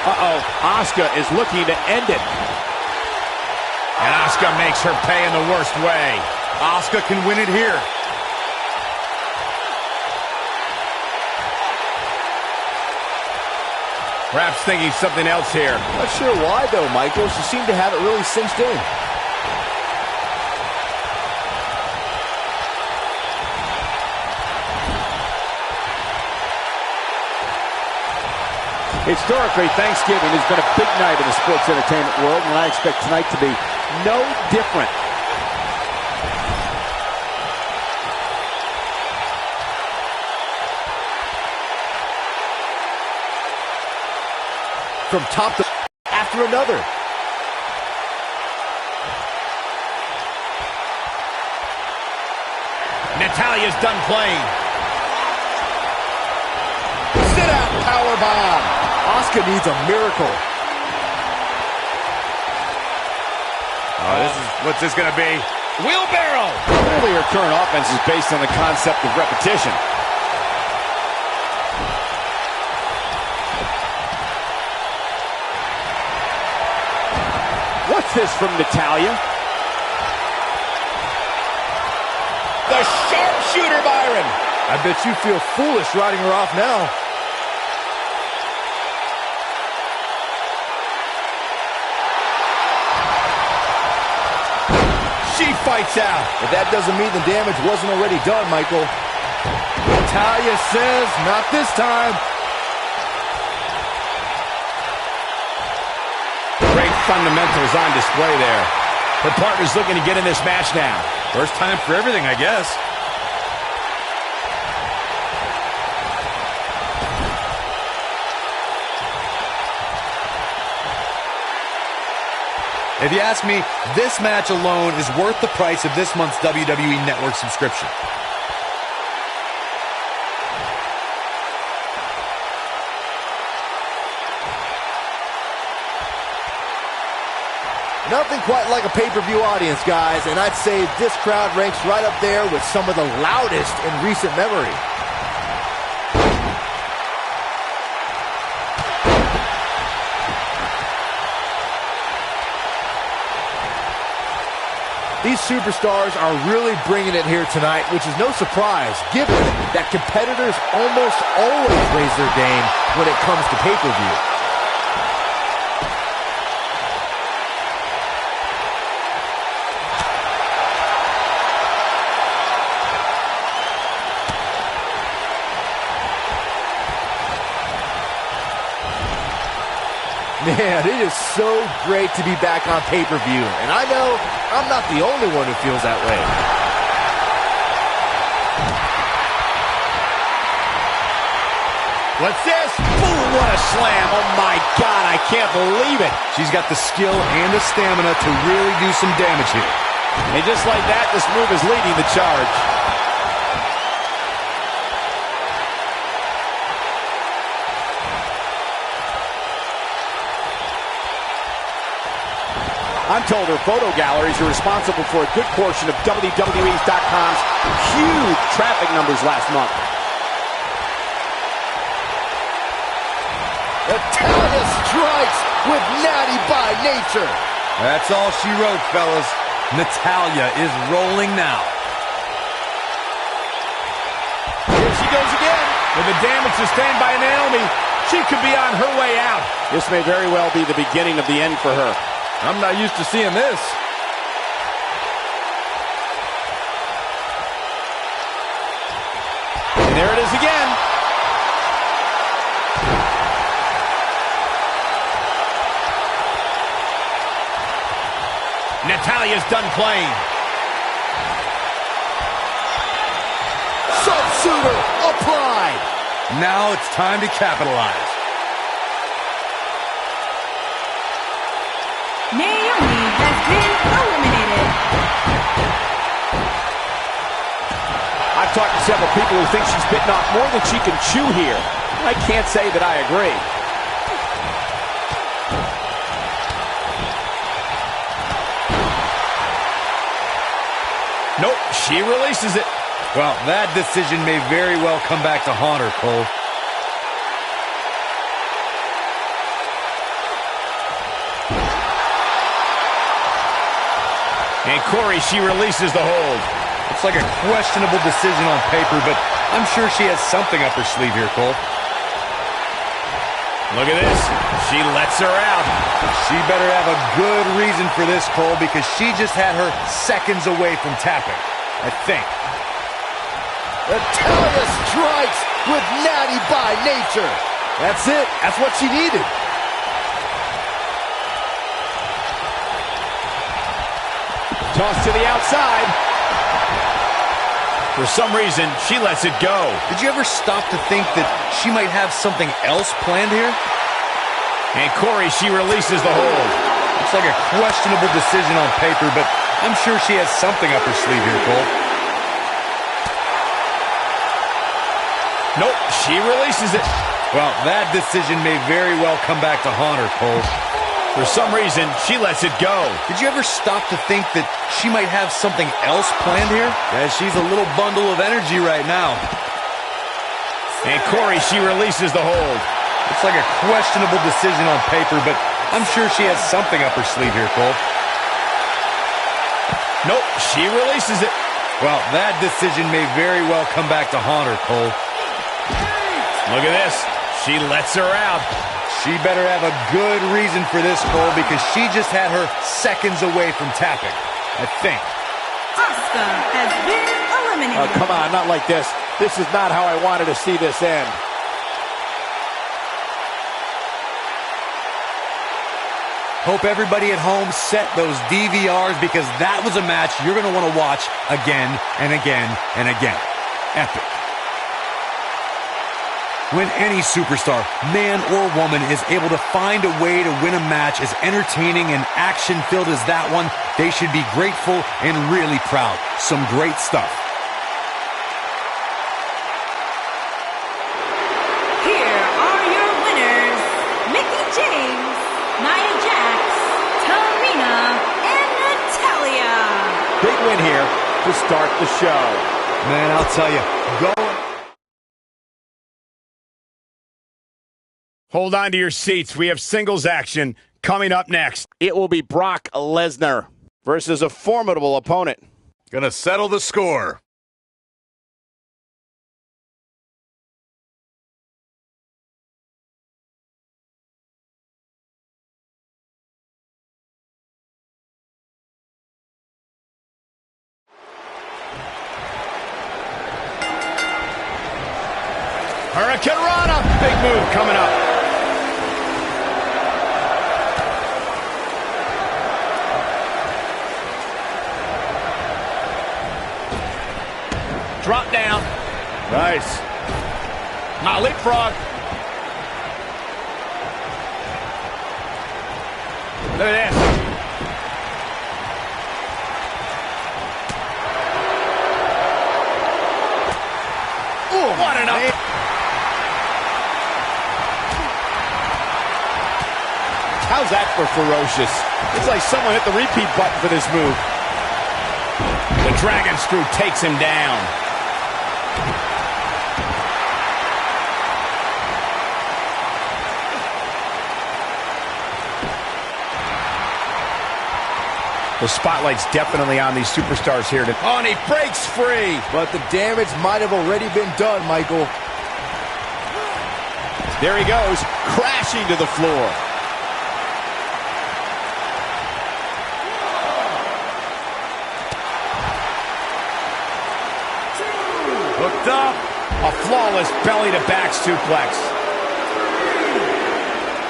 Uh-oh, Asuka is looking to end it.
And Asuka makes her pay in the worst way.
Asuka can win it here.
Perhaps thinking something else here.
Not sure why, though, Michael. She seemed to have it really cinched in.
Historically, Thanksgiving has been a big night in the sports entertainment world, and I expect tonight to be no different.
From top to after another.
Natalia's done playing. Sit out powerbomb.
Asuka needs a miracle.
What's this going to be? Wheelbarrow!
Clearly her current offense is based on the concept of repetition. What's this from Natalia?
The sharpshooter, Byron!
I bet you feel foolish riding her off now.
She fights out.
But that doesn't mean the damage wasn't already done, Michael. Natalia says, not this time.
Great fundamentals on display there. Her partner's looking to get in this match now.
First time for everything, I guess. If you ask me, this match alone is worth the price of this month's WWE Network subscription.
Nothing quite like a pay-per-view audience, guys, and I'd say this crowd ranks right up there with some of the loudest in recent memory. These superstars are really bringing it here tonight, which is no surprise, given that competitors almost always raise their game when it comes to pay-per-view. Man, it is so great to be back on pay-per-view, and I know I'm not the only one who feels that way.
What's this? Boom, what a slam. Oh my God, I can't believe it.
She's got the skill and the stamina to really do some damage here.
And just like that, this move is leading the charge. I'm told her photo galleries are responsible for a good portion of WWE's.com's huge traffic numbers last month.
Natalia strikes with natty by nature.
That's all she wrote, fellas. Natalia is rolling now.
Here she goes again. With the damage sustained by Naomi, she could be on her way out.
This may very well be the beginning of the end for her.
I'm not used to seeing this.
And there it is again.
Natalia's done playing.
Sharpshooter applied.
Now it's time to capitalize.
Naomi has been eliminated.
I've talked to several people who think she's bitten off more than she can chew here. I can't say that I agree.
Nope, she releases it.
Well, that decision may very well come back to haunt her, Cole.
And Corey, she releases the hold.
It's like a questionable decision on paper, but I'm sure she has something up her sleeve here, Cole.
Look at this. She lets her out.
She better have a good reason for this, Cole, because she just had her seconds away from tapping, I think.
Natalia strikes with natty by nature. That's it. That's what she needed.
Toss to the outside.
For some reason, she lets it go.
Did you ever stop to think that she might have something else planned here?
And Corey, she releases the hold.
It's like a questionable decision on paper, but I'm sure she has something up her sleeve here, Cole.
Nope, she releases it.
Well, that decision may very well come back to haunt her, Cole.
For some reason, she lets it go.
Did you ever stop to think that she might have something else planned here? Yeah, she's a little bundle of energy right now.
And Corey, she releases the hold.
It's like a questionable decision on paper, but I'm sure she has something up her sleeve here, Cole.
Nope, she releases it.
Well, that decision may very well come back to haunt her, Cole.
Look at this. She lets her out.
She better have a good reason for this, Cole, because she just had her seconds away from tapping, I think.
Asuka has been eliminated.
Oh, come on, not like this. This is not how I wanted to see this end.
Hope everybody at home set those DVRs, because that was a match you're going to want to watch again and again and again. Epic. When any superstar, man or woman, is able to find a way to win a match as entertaining and action-filled as that one, they should be grateful and really proud. Some great stuff.
Here are your winners, Mickie James, Nia Jax, Tamina, and Natalia.
Big win here to start the show.
Man, I'll tell you,
Hold on to your seats. We have singles action coming up next.
It will be Brock Lesnar versus a formidable opponent.
Gonna settle the score.
Hurricane Rana, big move coming up. Drop down.
Nice.
Now leapfrog. Look at this. Ooh, what an up.
How's that for ferocious? It's like someone hit the repeat button for this move.
The Dragon Screw takes him down. The spotlight's definitely on these superstars here. Oh, and he breaks free.
But the damage might have already been done, Michael.
There he goes, crashing to the floor.
Hooked up. A flawless belly-to-back suplex.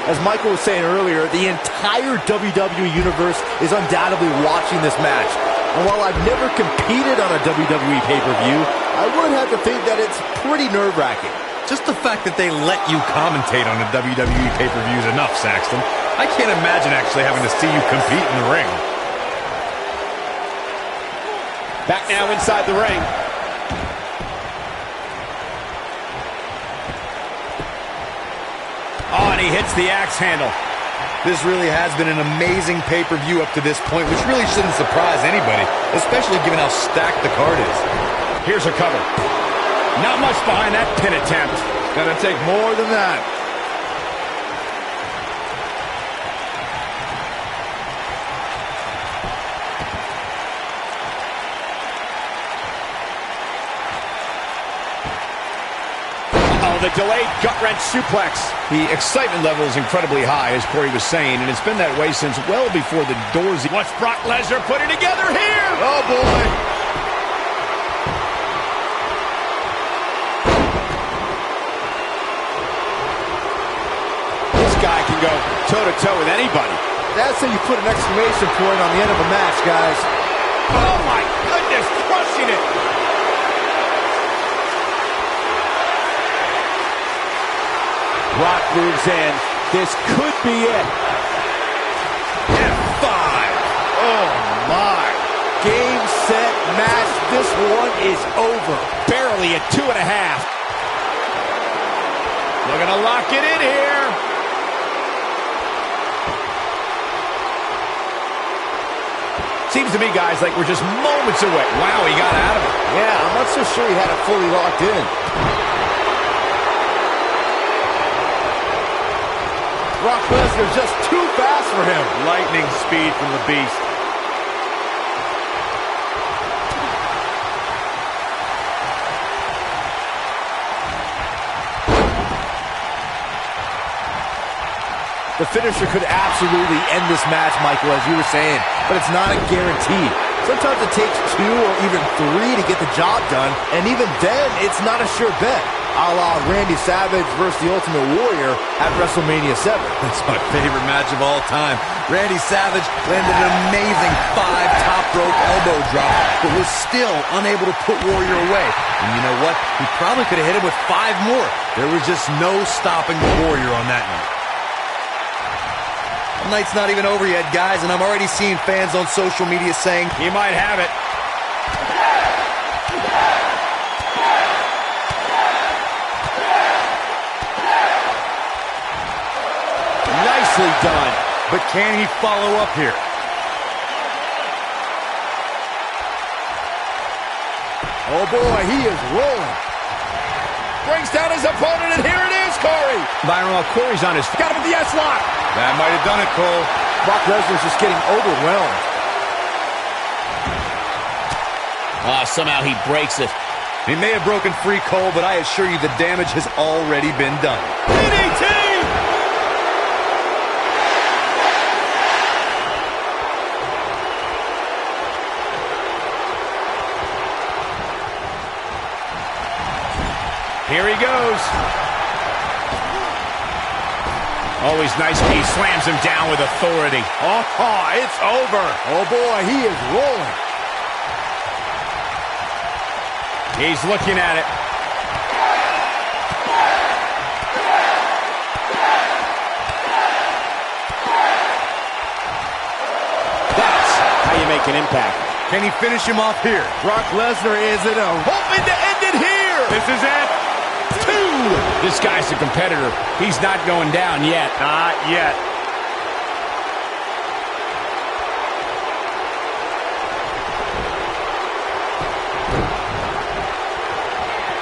As Michael was saying earlier, the entire WWE Universe is undoubtedly watching this match. And while I've never competed on a WWE pay-per-view, I would have to think that it's pretty nerve-wracking.
Just the fact that they let you commentate on a WWE pay-per-view is enough, Saxton. I can't imagine actually having to see you compete in the ring.
Back now inside the ring.
Oh, and he hits the axe handle.
This really has been an amazing pay-per-view up to this point, which really shouldn't surprise anybody, especially given how stacked the card is.
Here's a cover. Not much behind that pin attempt.
Gonna take more than that.
The delayed gut-wrench suplex.
The excitement level is incredibly high, as Corey was saying, and it's been that way since well before the doors. What's Brock Lesnar putting together here?
Oh, boy.
This guy can go toe-to-toe with anybody.
That's how you put an exclamation point on the end of a match, guys.
Oh, my goodness, crushing it.
Brock moves in. This could be it.
F5.
Oh, my. Game, set, match. This one is over.
Barely at 2.5.
Looking to lock it in here. Seems to me, guys, like we're just moments away. Wow, he got out of it.
Yeah, I'm not so sure he had it fully locked in. Brock Lesnar just too fast for him.
Lightning speed from the Beast.
The finisher could absolutely end this match, Michael, as you were saying, but it's not a guarantee. Sometimes it takes 2 or even 3 to get the job done, and even then, it's not a sure bet. A la Randy Savage versus the Ultimate Warrior at WrestleMania 7.
That's my favorite match of all time. Randy Savage landed an amazing 5 top rope elbow drop, but was still unable to put Warrior away. And you know what? He probably could have hit him with 5 more. There was just no stopping the Warrior on that night. The night's not even over yet, guys, and I'm already seeing fans on social media saying,
He might have it.
Nicely done.
but can he follow up here?
Oh boy, he is rolling.
Brings down his opponent, and here it is, Corey. Byron, while Corey's on his... Got him with the S-lock.
That might have done it, Cole.
Brock Lesnar's just getting overwhelmed.
Somehow he breaks it.
He may have broken free, Cole, but I assure you the damage has already been done.
DDT!
Here he goes. Always nice when he slams him down with authority.
Oh, it's over.
Oh, boy, he is rolling.
He's looking at it.
That's how you make an impact.
Can he finish him off here?
Brock Lesnar is in a hoping to end it here.
This is it.
2. This guy's a competitor. He's not going down yet.
Not yet.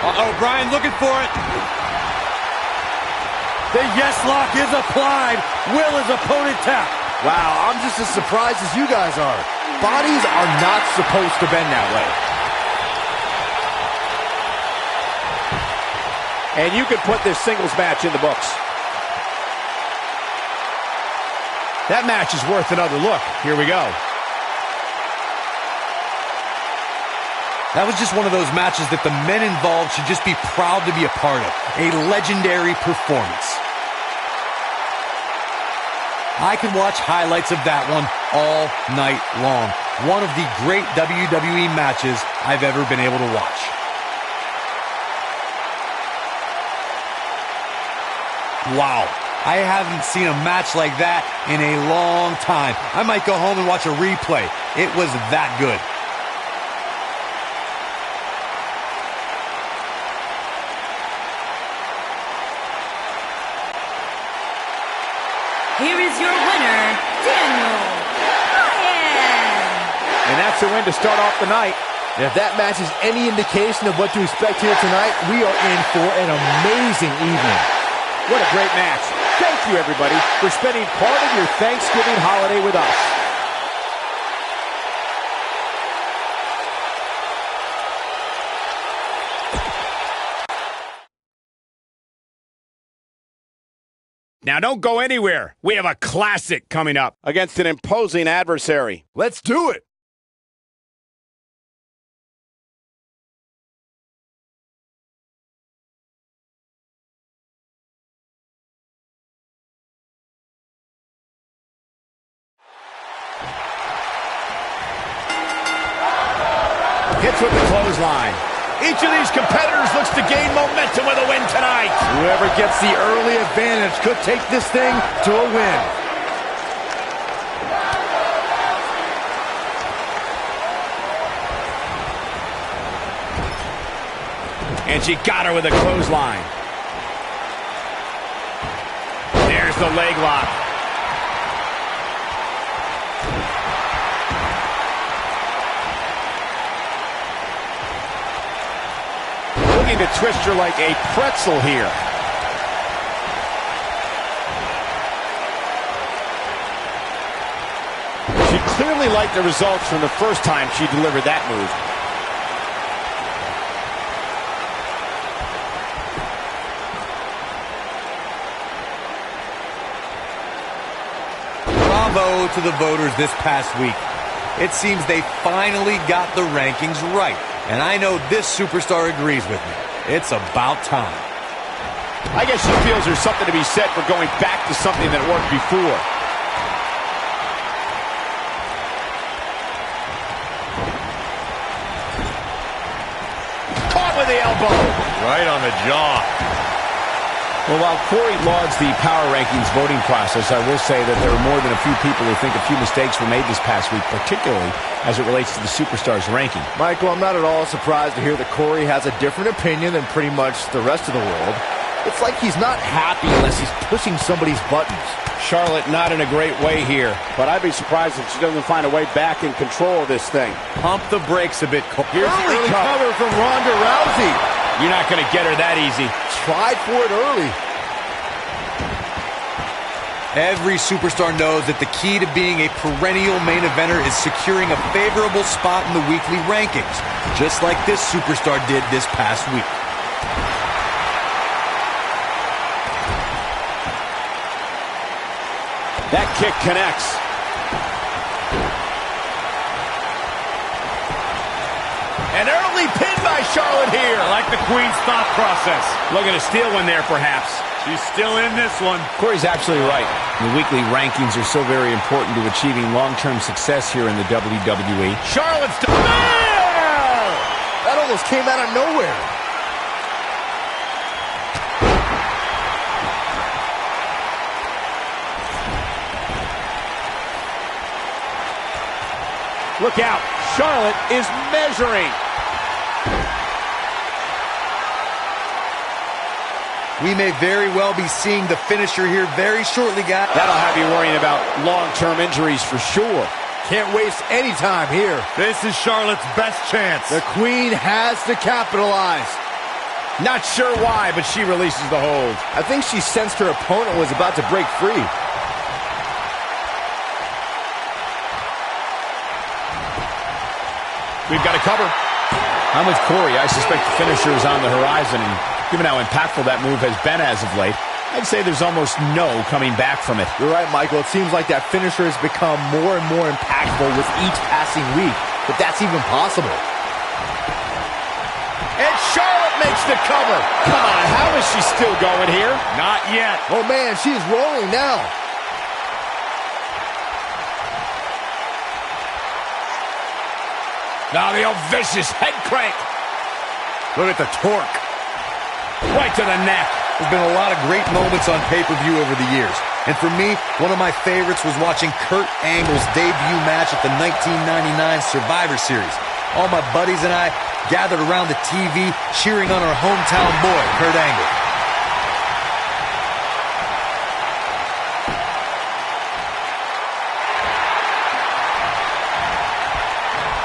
Uh-oh, Bryan looking for it. The yes lock is applied. Will his opponent tap?
Wow, I'm just as surprised as you guys are. Bodies are not supposed to bend that way.
And you can put this singles match in the books.
That match is worth another look. Here we go.
That was just one of those matches that the men involved should just be proud to be a part of. A legendary performance. I could watch highlights of that one all night long. One of the great WWE matches I've ever been able to watch. Wow, I haven't seen a match like that in a long time. I might go home and watch a replay. It was that good.
Here is your winner, Daniel Bryan.
And that's a win to start off the night.
And if that match is any indication of what to expect here tonight, we are in for an amazing evening.
What a great match. Thank you, everybody, for spending part of your Thanksgiving holiday with us.
Now don't go anywhere. We have a classic coming up.
Against an imposing adversary.
Let's do it.
Hits with the clothesline. Each of these competitors looks to gain momentum with a win tonight.
Whoever gets the early advantage could take this thing to a win.
And she got her with a clothesline. There's the leg lock.
Looking to twist her like a pretzel here. She clearly liked the results from the first time she delivered that move.
Bravo to the voters this past week. It seems they finally got the rankings right. And I know this superstar agrees with me. It's about time.
I guess she feels there's something to be said for going back to something that worked before. Caught with the elbow.
Right on the jaw.
Well, while Corey lauds the power rankings voting process, I will say that there are more than a few people who think a few mistakes were made this past week, particularly as it relates to the Superstars ranking.
Michael, I'm not at all surprised to hear that Corey has a different opinion than pretty much the rest of the world. It's like he's not happy unless he's pushing somebody's buttons.
Charlotte not in a great way here.
But I'd be surprised if she doesn't find a way back in control of this thing.
Pump the brakes a bit, Cole.
Here's the early cover from Ronda Rousey.
You're not going to get her that easy.
Tried for it early.
Every superstar knows that the key to being a perennial main eventer is securing a favorable spot in the weekly rankings, just like this superstar did this past week.
That kick connects.
An early pin by Charlotte here.
I like the Queen's thought process.
Looking to steal one there, perhaps.
She's still in this one.
Corey's absolutely right. The weekly rankings are so very important to achieving long-term success here in the WWE. Charlotte's...
That almost came out of nowhere.
Look out. Charlotte is measuring.
We may very well be seeing the finisher here very shortly, guys.
That'll have you worrying about long-term injuries for sure.
Can't waste any time here.
This is Charlotte's best chance.
The Queen has to capitalize.
Not sure why, but she releases the hold.
I think she sensed her opponent was about to break free.
We've got a cover. I'm with Corey. I suspect the finisher is on the horizon, and given how impactful that move has been as of late, I'd say there's almost no coming back from it.
You're right, Michael. It seems like that finisher has become more and more impactful with each passing week, but that's even possible.
And Charlotte makes the cover.
Come on, how is she still going here?
Not yet.
Oh, man, she's rolling now.
Now the old vicious head crank.
Look at the torque.
Right to the neck.
There's been a lot of great moments on pay-per-view over the years. And for me, one of my favorites was watching Kurt Angle's debut match at the 1999 Survivor Series. All my buddies and I gathered around the TV cheering on our hometown boy, Kurt Angle.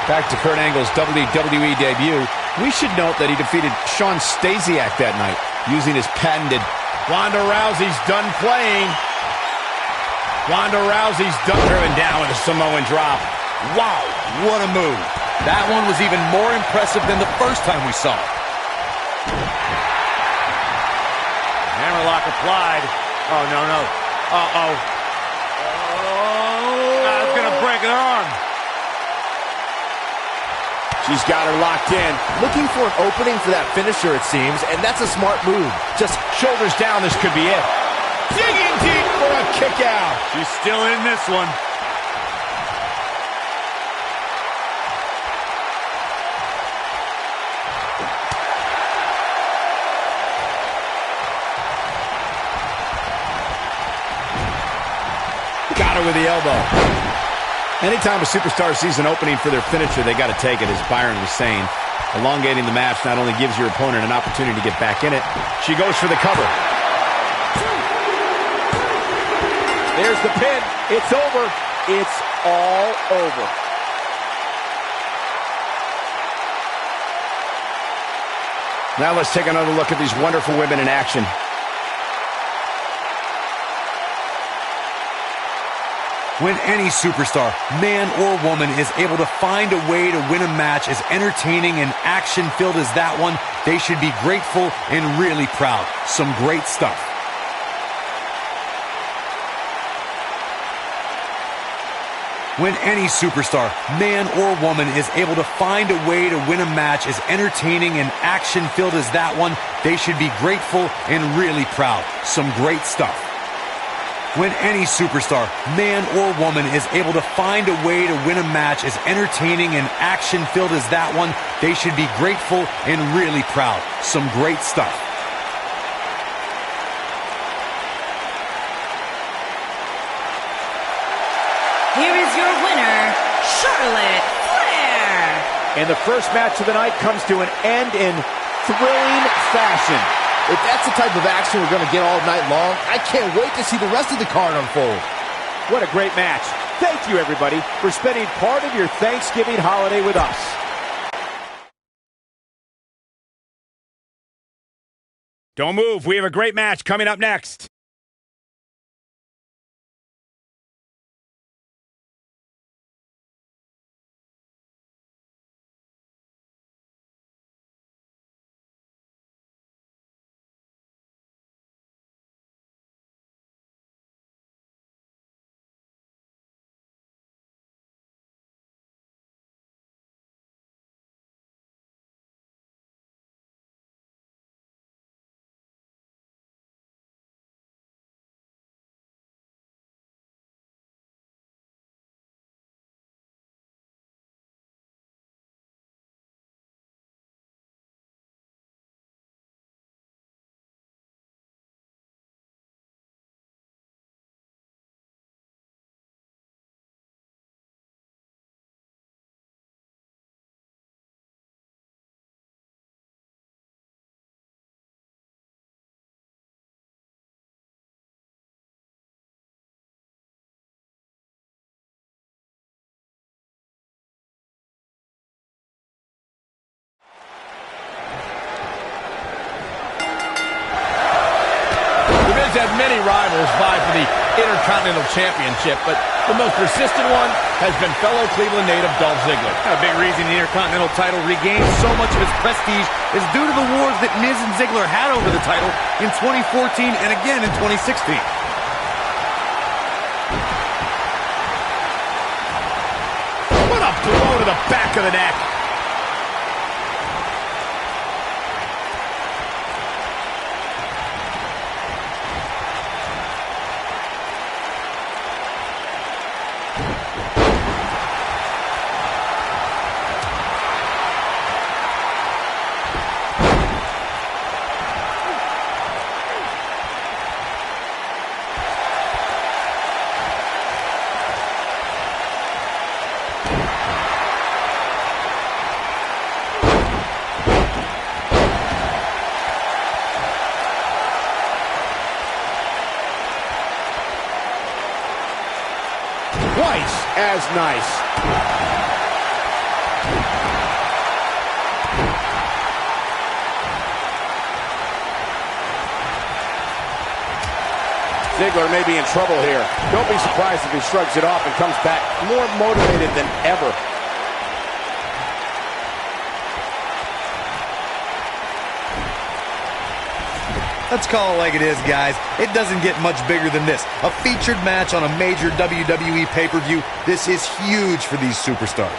Back to Kurt Angle's WWE debut, we should note that he defeated Shawn Stasiak that night, using his patented Ronda Rousey's done playing. Ronda Rousey's done driven down with a Samoan drop.
Wow, what a move. That one was even more impressive than the first time we saw it.
Hammerlock applied. Oh, no, no. Uh-oh. That's going to break an arm.
She's got her locked in.
Looking for an opening for that finisher, it seems, and that's a smart move.
Just shoulders down, this could be it. Digging deep for a kick out.
She's still in this one.
Got her with the elbow. Anytime a superstar sees an opening for their finisher, they got to take it, as Byron was saying. Elongating the match not only gives your opponent an opportunity to get back in it, she goes for the cover.
There's the pin. It's over. It's all over.
Now let's take another look at these wonderful women in action.
When any superstar, man or woman, is able to find a way to win a match as entertaining and action-filled as that one, they should be grateful and really proud. Some great stuff. When any superstar, man or woman, is able to find a way to win a match as entertaining and action-filled as that one, they should be grateful and really proud. Some great stuff. When any superstar, man or woman, is able to find a way to win a match as entertaining and action-filled as that one, they should be grateful and really proud. Some great stuff.
Here is your winner, Charlotte Flair.
And the first match of the night comes to an end in thrilling fashion.
If that's the type of action we're going to get all night long, I can't wait to see the rest of the card unfold.
What a great match. Thank you, everybody, for spending part of your Thanksgiving holiday with us.
Don't move. We have a great match coming up next.
Ziggler's had many rivals vie for the Intercontinental Championship, but the most persistent one has been fellow Cleveland native Dolph Ziggler.
A big reason the Intercontinental title regained so much of its prestige is due to the wars that Miz and Ziggler had over the title in 2014 and again in 2016.
What a blow to the back of the neck.
Twice as nice. Ziggler may be in trouble here. Don't be surprised if he shrugs it off and comes back more motivated than ever.
Let's call it like it is, guys. It doesn't get much bigger than this. A featured match on a major WWE pay-per-view. This is huge for these superstars.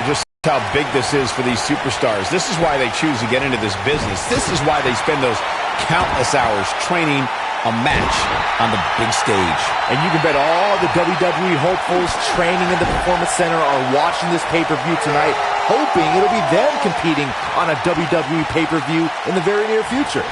Just how big this is for these superstars. This is why they choose to get into this business. This is why they spend those countless hours training a match on the big stage.
And you can bet all the WWE hopefuls training in the Performance Center are watching this pay-per-view tonight, hoping it'll be them competing on a WWE pay-per-view in the very near future.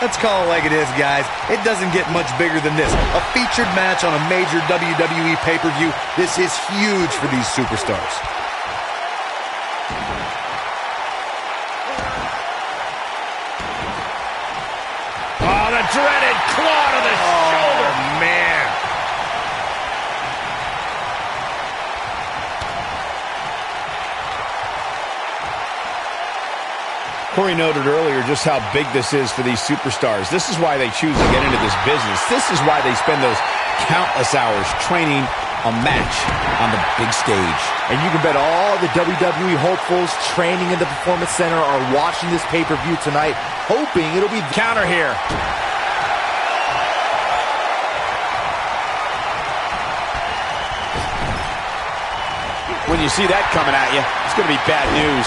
Let's call it like it is, guys. It doesn't get much bigger than this. A featured match on a major WWE pay-per-view. This is huge for these superstars.
Oh, the dreaded claw to the shoulder.
Man.
Corey noted earlier just how big this is for these superstars. This is why they choose to get into this business. This is why they spend those countless hours training a match on the big stage.
And you can bet all the WWE hopefuls training in the Performance Center are watching this pay-per-view tonight, hoping it'll be
Counter here. When you see that coming at you, it's going to be bad news.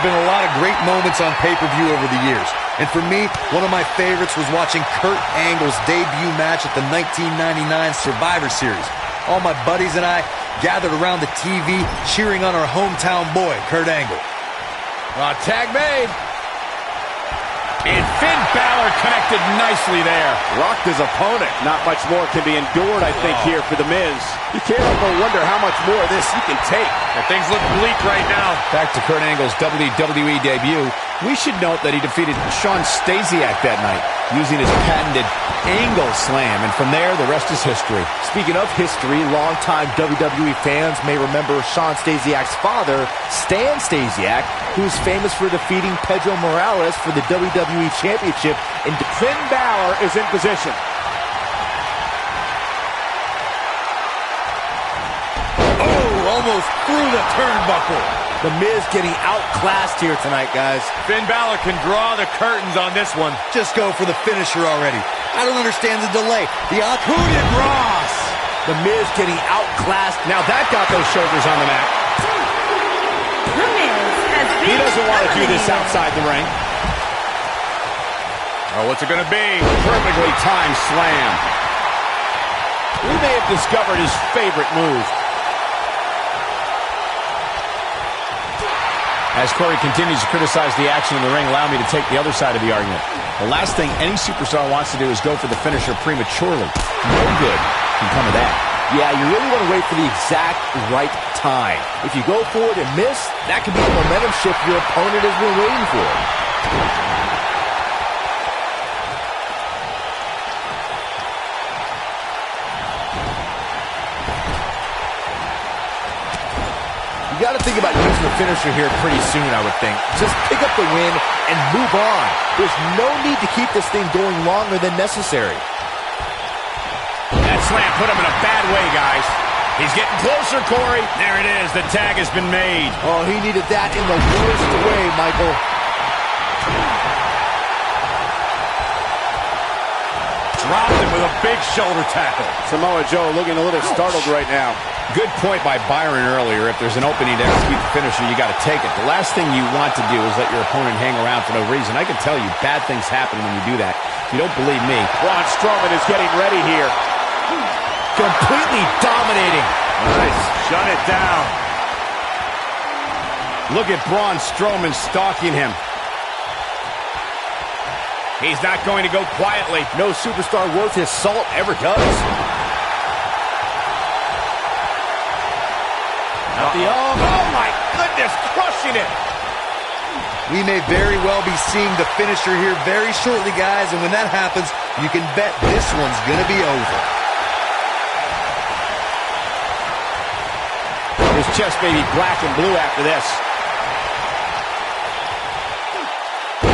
There's been a lot of great moments on pay-per-view over the years. And for me, one of my favorites was watching Kurt Angle's debut match at the 1999 Survivor Series. All my buddies and I gathered around the TV cheering on our hometown boy, Kurt Angle.
Tag made. And Finn Balor connected nicely there.
Rocked his opponent. Not much more can be endured, I think, here for The Miz. You can't help but wonder how much more of this he can take.
And things look bleak right now.
Back to Kurt Angle's WWE debut. We should note that he defeated Shawn Stasiak that night using his patented angle slam. And from there, the rest is history.
Speaking of history, longtime WWE fans may remember Shawn Stasiak's father, Stan Stasiak, who's famous for defeating Pedro Morales for the WWE Championship. And
Finn Balor is in position.
Oh, almost through the turnbuckle.
The Miz getting outclassed here tonight, guys.
Finn Balor can draw the curtains on this one.
Just go for the finisher already. I don't understand the delay. Who did Ross?
The Miz getting outclassed.
Now that got those shoulders on the mat.
The Miz has been
He doesn't want to do this
eliminated.
outside the ring.
Oh, what's it going to be?
Perfectly timed slam. We may have discovered his favorite move. As Corey continues to criticize the action in the ring, allow me to take the other side of the argument. The last thing any superstar wants to do is go for the finisher prematurely. No good can come of that.
Yeah, you really want to wait for the exact right time. If you go for it and miss, that could be the momentum shift your opponent has been waiting for. You got to think about using the finisher here pretty soon, I would think. Just pick up the win and move on. There's no need to keep this thing going longer than necessary.
That slam put him in a bad way, guys. He's getting closer, Corey. There it is. The tag has been made.
Oh, he needed that in the worst way, Michael.
Dropped him with a big shoulder tackle.
Samoa Joe looking a little startled right now.
Good point by Byron earlier. If there's an opening to execute the finisher, you got to take it. The last thing you want to do is let your opponent hang around for no reason. I can tell you bad things happen when you do that. If you don't believe me.
Braun Strowman is getting ready here.
Completely dominating.
Nice. Shut it down.
Look at Braun Strowman stalking him. He's not going to go quietly.
No superstar worth his salt ever does.
Oh my goodness, crushing it.
We may very well be seeing the finisher here very shortly, guys, and when that happens, you can bet this one's going to be over.
His chest may be black and blue after this.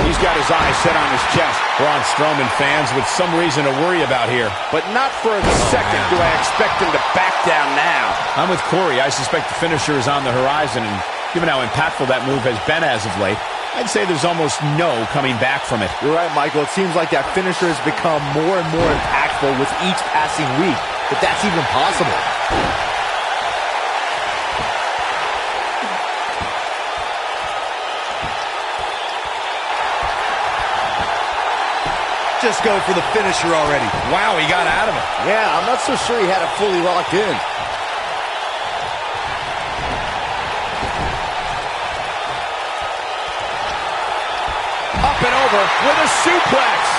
He's got his eyes set on his chest.
Braun Strowman fans with some reason to worry about here.
But not for a second do I expect him to back down now.
I'm with Corey. I suspect the finisher is on the horizon, and given how impactful that move has been as of late, I'd say there's almost no coming back from it.
You're right, Michael. It seems like that finisher has become more and more impactful with each passing week. But that's even possible.
Just go for the finisher already.
Wow, he got out of it.
Yeah, I'm not so sure he had it fully locked in.
Up and over with a suplex.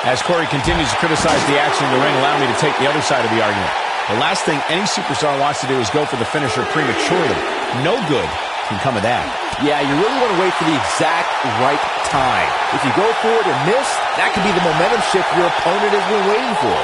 As Corey continues to criticize the action in the ring, allow me to take the other side of the argument. The last thing any superstar wants to do is go for the finisher prematurely. No good can come of that.
Yeah, you really want to wait for the exact right time. If you go for it and miss, that could be the momentum shift your opponent has been waiting for.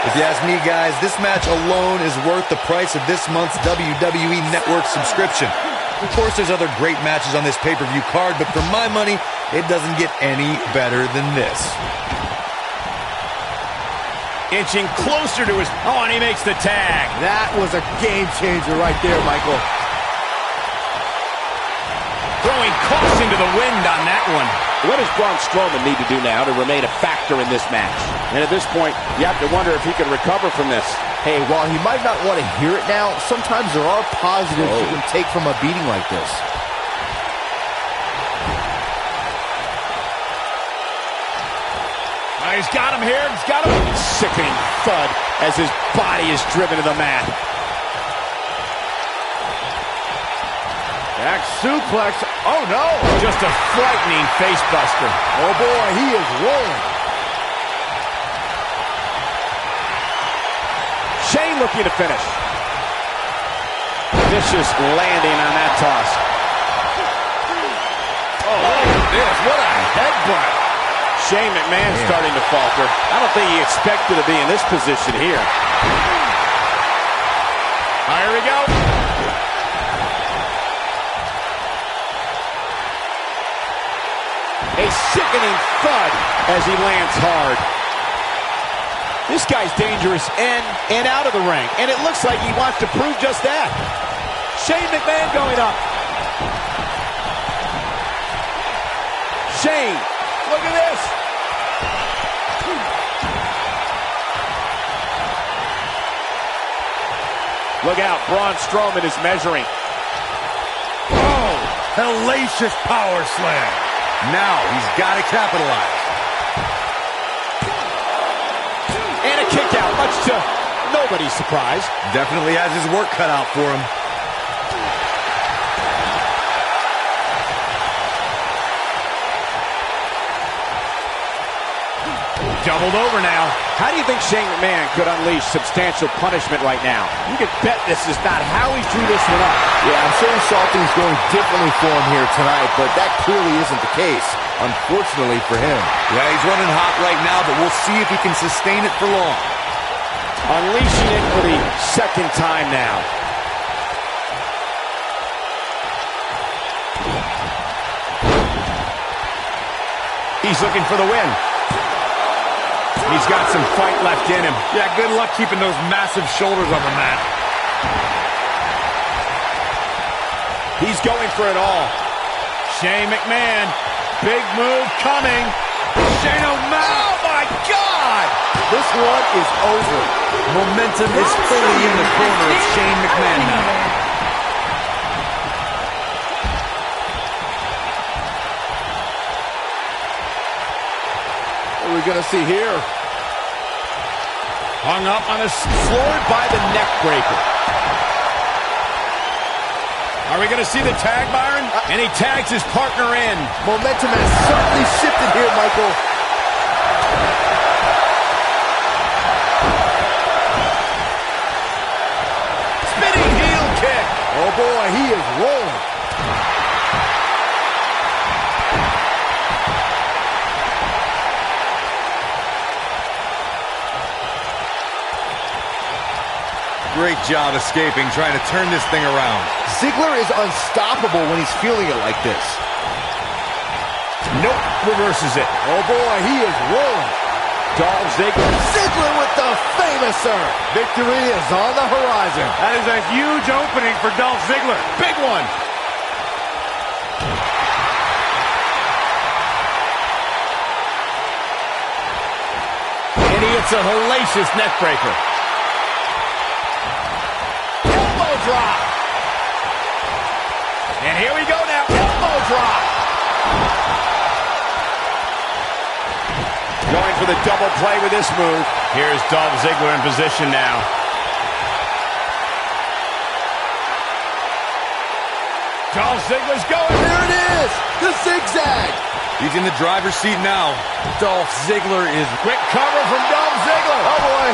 If you ask me, guys, this match alone is worth the price of this month's WWE Network subscription. Of course, there's other great matches on this pay-per-view card, but for my money, it doesn't get any better than this.
Inching closer to his... Oh, and he makes the tag.
That was a game changer right there, Michael.
Throwing caution to the wind on that one.
What does Braun Strowman need to do now to remain a factor in this match? And at this point, you have to wonder if he can recover from this.
Hey, while he might not want to hear it now, sometimes there are positives you can take from a beating like this.
He's got him here. He's got him.
Sickening thud as his body is driven to the mat.
Back suplex. Oh, no.
Just a frightening face buster.
Oh, boy, he is rolling.
Shane looking to finish. Vicious landing on that toss.
Oh, look at this. What a headbutt.
Shane McMahon starting to falter. I don't think he expected to be in this position here.
Here we go.
A sickening thud as he lands hard. This guy's dangerous in and out of the ring, and it looks like he wants to prove just that. Shane McMahon going up. Shane, look at this. Look out, Braun Strowman is measuring.
Oh, hellacious power slam. Now he's got to capitalize.
And a kick out, much to nobody's surprise.
Definitely has his work cut out for him.
Doubled over now. How do you think Shane McMahon could unleash substantial punishment right now? You can bet this is not how he drew this one up.
Yeah, I'm sure he saw things going differently for him here tonight, but that clearly isn't the case, unfortunately for him.
Yeah, he's running hot right now, but we'll see if he can sustain it for long.
Unleashing it for the second time now.
He's looking for the win. He's got some fight left in him.
Yeah, good luck keeping those massive shoulders on the mat.
He's going for it all.
Shane McMahon, big move coming.
Shane O'Mac!
Oh, my God!
This one is over.
Momentum is fully in the corner of Shane McMahon now.
What are we going to see here?
Hung up on a...
Floored by the neck breaker.
Are we going to see the tag, Byron? And he tags his partner in.
Momentum has certainly shifted here, Michael.
Spinning heel kick.
Oh boy, he is rolling.
Great job escaping, trying to turn this thing around.
Ziggler is unstoppable when he's feeling it like this.
Nope, reverses it.
Oh boy, he is rolling.
Dolph Ziggler.
Ziggler with the famouser. Victory is on the horizon.
That is a huge opening for Dolph Ziggler.
Big one. And he hits a hellacious neck breaker.
Elbow drop.
And here we go now.
Elbow drop. Going for the double play with this move.
Here's Dolph Ziggler in position now. Dolph Ziggler's going.
There it is, the zigzag.
He's in the driver's seat now. Dolph Ziggler is...
Quick cover from Dolph Ziggler.
Oh boy.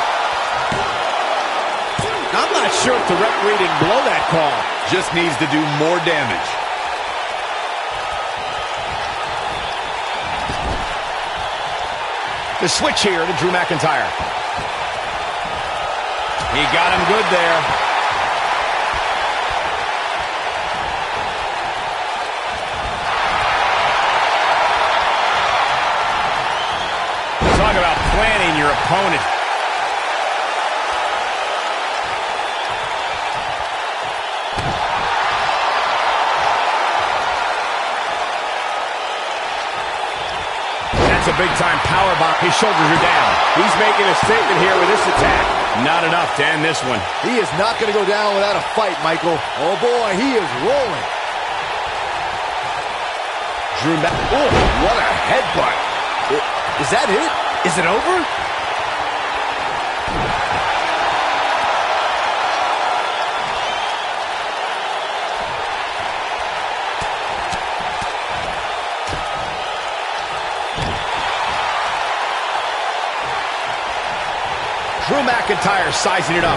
I'm not sure if the referee didn't blow that call.
just needs to do more damage.
The switch here to Drew McIntyre. He got him good there. Talk about planning your opponent. That's a big-time powerbomb. His shoulders are down.
He's making a statement here with this attack.
Not enough to end this one.
He is not going to go down without a fight, Michael. Oh, boy, he is rolling.
Drew
Oh, what a headbutt. Is that it? Is it over?
Drew McIntyre sizing it up.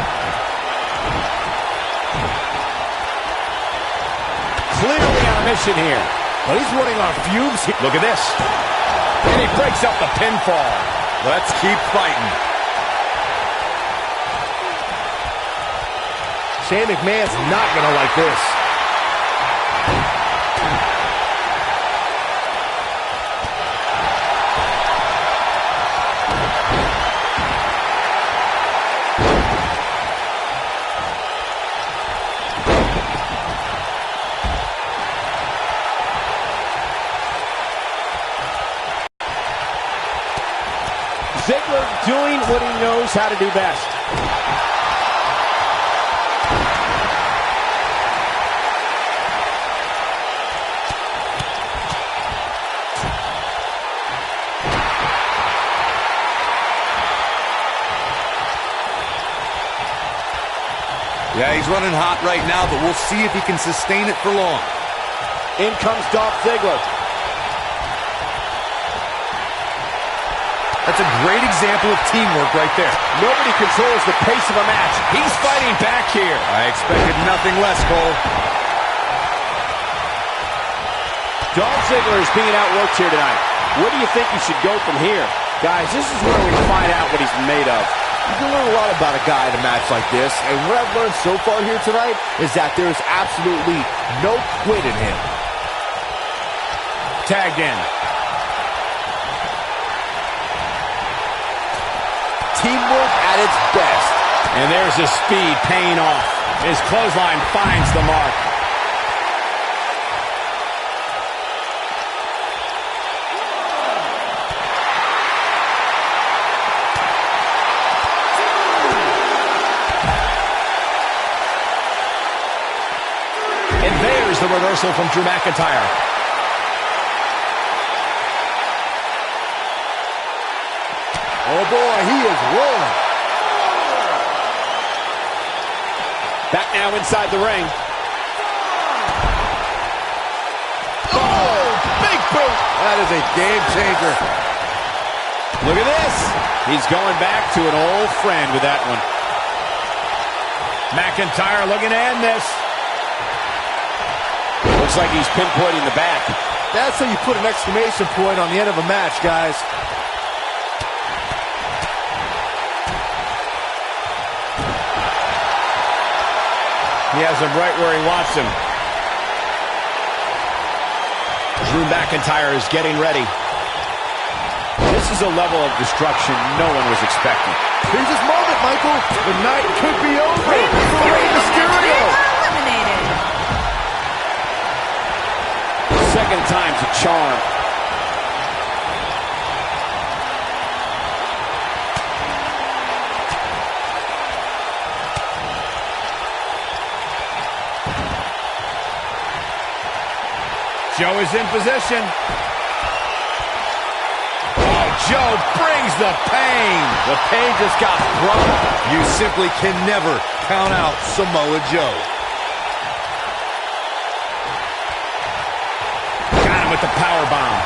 Clearly on a mission here.
But he's running on fumes.
Look at this. And he breaks up the pinfall.
Let's keep fighting.
Shane McMahon's not going to like this.
Ziggler doing what he knows how to do best.
he's running hot right now, but we'll see if he can sustain it for long.
In comes Dolph Ziggler.
That's a great example of teamwork right there.
Nobody controls the pace of a match. He's fighting back here.
I expected nothing less, Cole.
Dolph Ziggler is being outworked here tonight. Where do you think he should go from here?
Guys, this is where we find out what he's made of. You can learn a lot about a guy in a match like this, and what I've learned so far here tonight is that there's absolutely no quit in him.
Tagged in.
Teamwork at its best.
And there's his speed paying off. His clothesline finds the mark. And there's the reversal from Drew McIntyre.
Oh boy, he is rolling.
Back now inside the ring.
Oh, big boot. That is a game changer.
Look at this. He's going back to an old friend with that one.
McIntyre looking to end this.
Looks like he's pinpointing the back.
That's how you put an exclamation point on the end of a match, guys.
He has him right where he wants him. Drew McIntyre is getting ready.
This is a level of destruction no one was expecting.
Here's his moment, Michael. The night could be over.
Rey
Rey Mysterio.
eliminated.
Second time's a charm.
Joe is in position. Oh, Joe brings the pain.
The pain just got brought. You simply can never count out Samoa Joe.
Got him with the power bomb.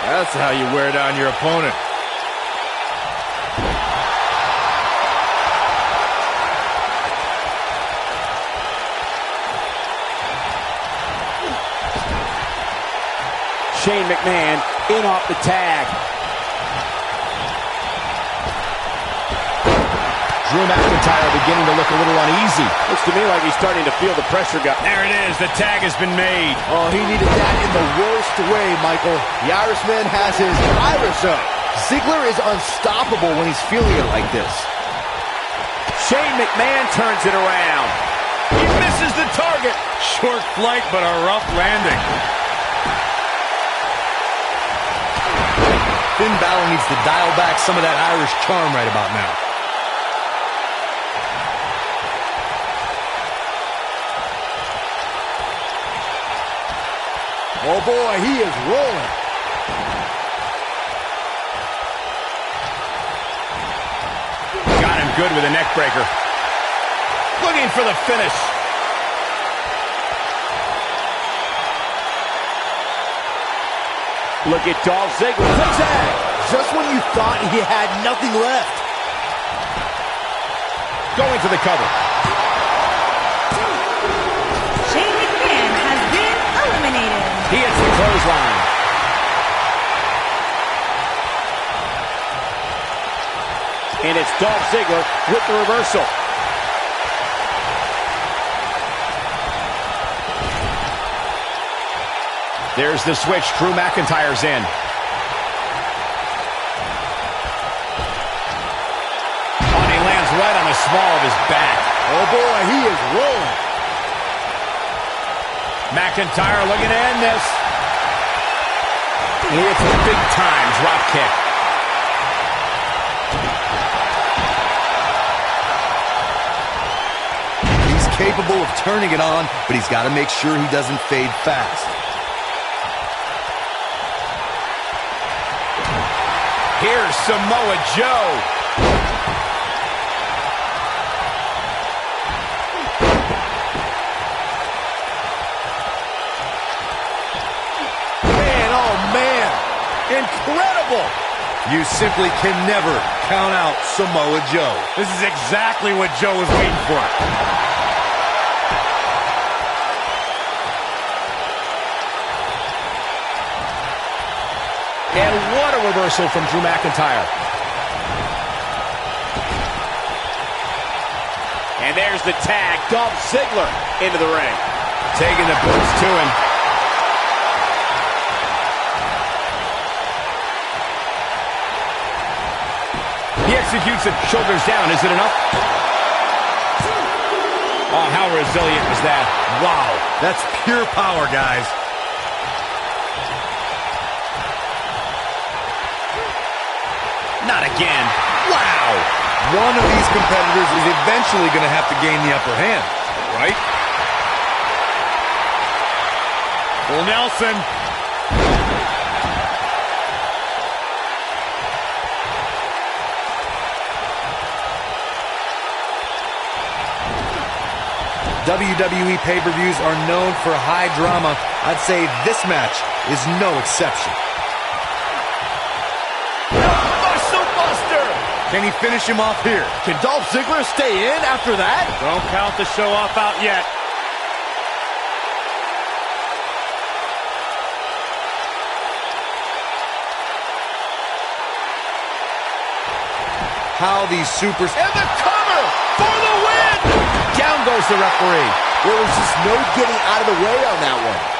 That's how you wear down your opponent.
Shane McMahon in off the tag.
Drew McIntyre beginning to look a little uneasy.
Looks to me like he's starting to feel the pressure gut.
There it is. The tag has been made.
Oh, he needed that in the worst way, Michael. The Irishman has his Irish up. Ziggler is unstoppable when he's feeling it like this.
Shane McMahon turns it around.
He misses the target.
Short flight, but a rough landing. Finn Balor needs to dial back some of that Irish charm right about now.
Oh boy, he is rolling.
Got him good with a neck breaker. Looking for the finish.
Look at Dolph Ziggler. Zigzag.
Just when you thought he had nothing left.
Going for the cover.
Shane McMahon has been eliminated.
He hits the clothesline.
And it's Dolph Ziggler with the reversal.
There's the switch. Drew McIntyre's in. Oh, and he lands right on the small of his back.
Oh boy, he is rolling.
McIntyre looking to end this. And he hits a big-time drop kick.
He's capable of turning it on, but he's got to make sure he doesn't fade fast.
Here's Samoa Joe.
Man, oh man, incredible.
You simply can never count out Samoa Joe.
This is exactly what Joe was waiting for.
And what a reversal from Drew McIntyre.
And there's the tag. Dolph Ziggler into the ring.
Taking the boots to him. He executes it, shoulders down. Is it enough? Oh, how resilient was that?
Wow, that's pure power, guys.
Not again. Wow.
One of these competitors is eventually going to have to gain the upper hand, right?
Full Nelson.
WWE pay-per-views are known for high drama. I'd say this match is no exception.
Muscle Buster.
Can he finish him off here?
Can Dolph Ziggler stay in after that?
Don't count the show off out yet.
How these supers...
And the cover for the win!
Down goes the referee.
There was just no getting out of the way on that one.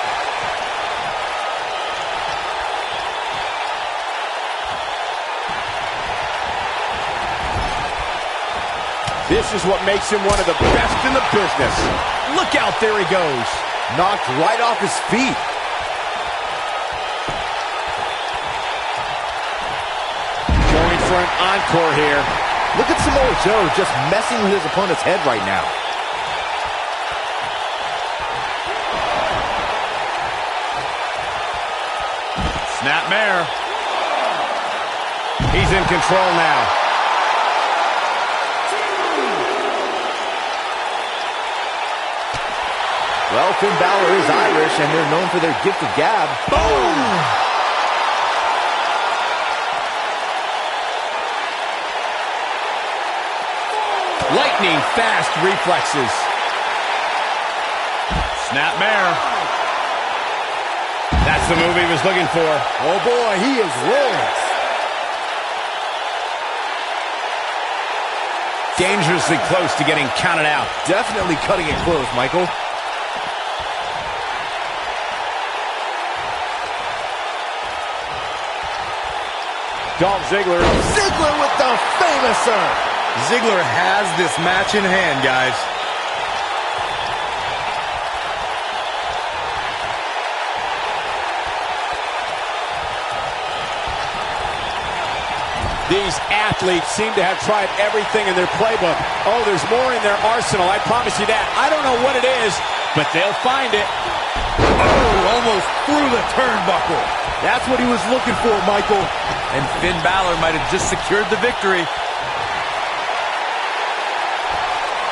This is what makes him one of the best in the business.
Look out, there he goes.
Knocked right off his feet.
Going for an encore here.
Look at Samoa Joe just messing with his opponent's head right now.
Snapmare.
He's in control now.
Well, Finn Balor is Irish, and they're known for their gift of gab.
Boom! Lightning fast reflexes.
Snapmare.
That's the move he was looking for.
Oh boy, he is rolling.
Dangerously close to getting counted out.
Definitely cutting it close, Michael.
Dolph Ziggler.
Ziggler with the famouser.
Ziggler has this match in hand, guys.
These athletes seem to have tried everything in their playbook. Oh, there's more in their arsenal, I promise you that. I don't know what it is, but they'll find it.
Oh, almost through the turnbuckle.
That's what he was looking for, Michael.
And Finn Balor might have just secured the victory.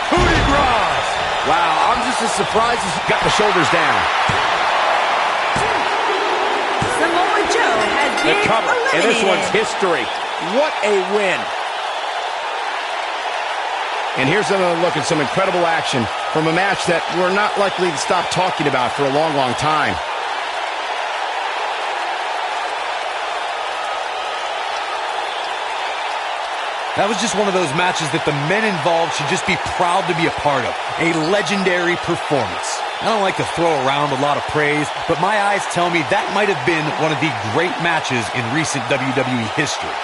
Coup de grace.
Wow, I'm just as surprised as
Got the shoulders down.
Samoa Joe has
The
been
cover, and this
eliminated.
one's history. What a win.
And here's another look at some incredible action from a match that we're not likely to stop talking about for a long, long time.
That was just one of those matches that the men involved should just be proud to be a part of. A legendary performance. I don't like to throw around a lot of praise, but my eyes tell me that might have been one of the great matches in recent WWE history.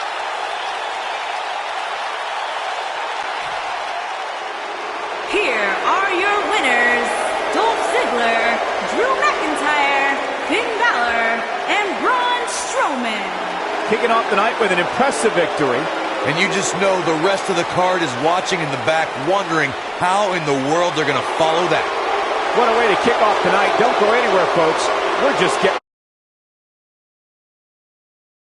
Here are your winners, Dolph Ziggler, Drew McIntyre, Finn Balor, and Braun Strowman.
Kicking off the night with an impressive victory.
And you just know the rest of the card is watching in the back, wondering how in the world they're going to follow that.
What a way to kick off tonight. Don't go anywhere, folks. We're just getting...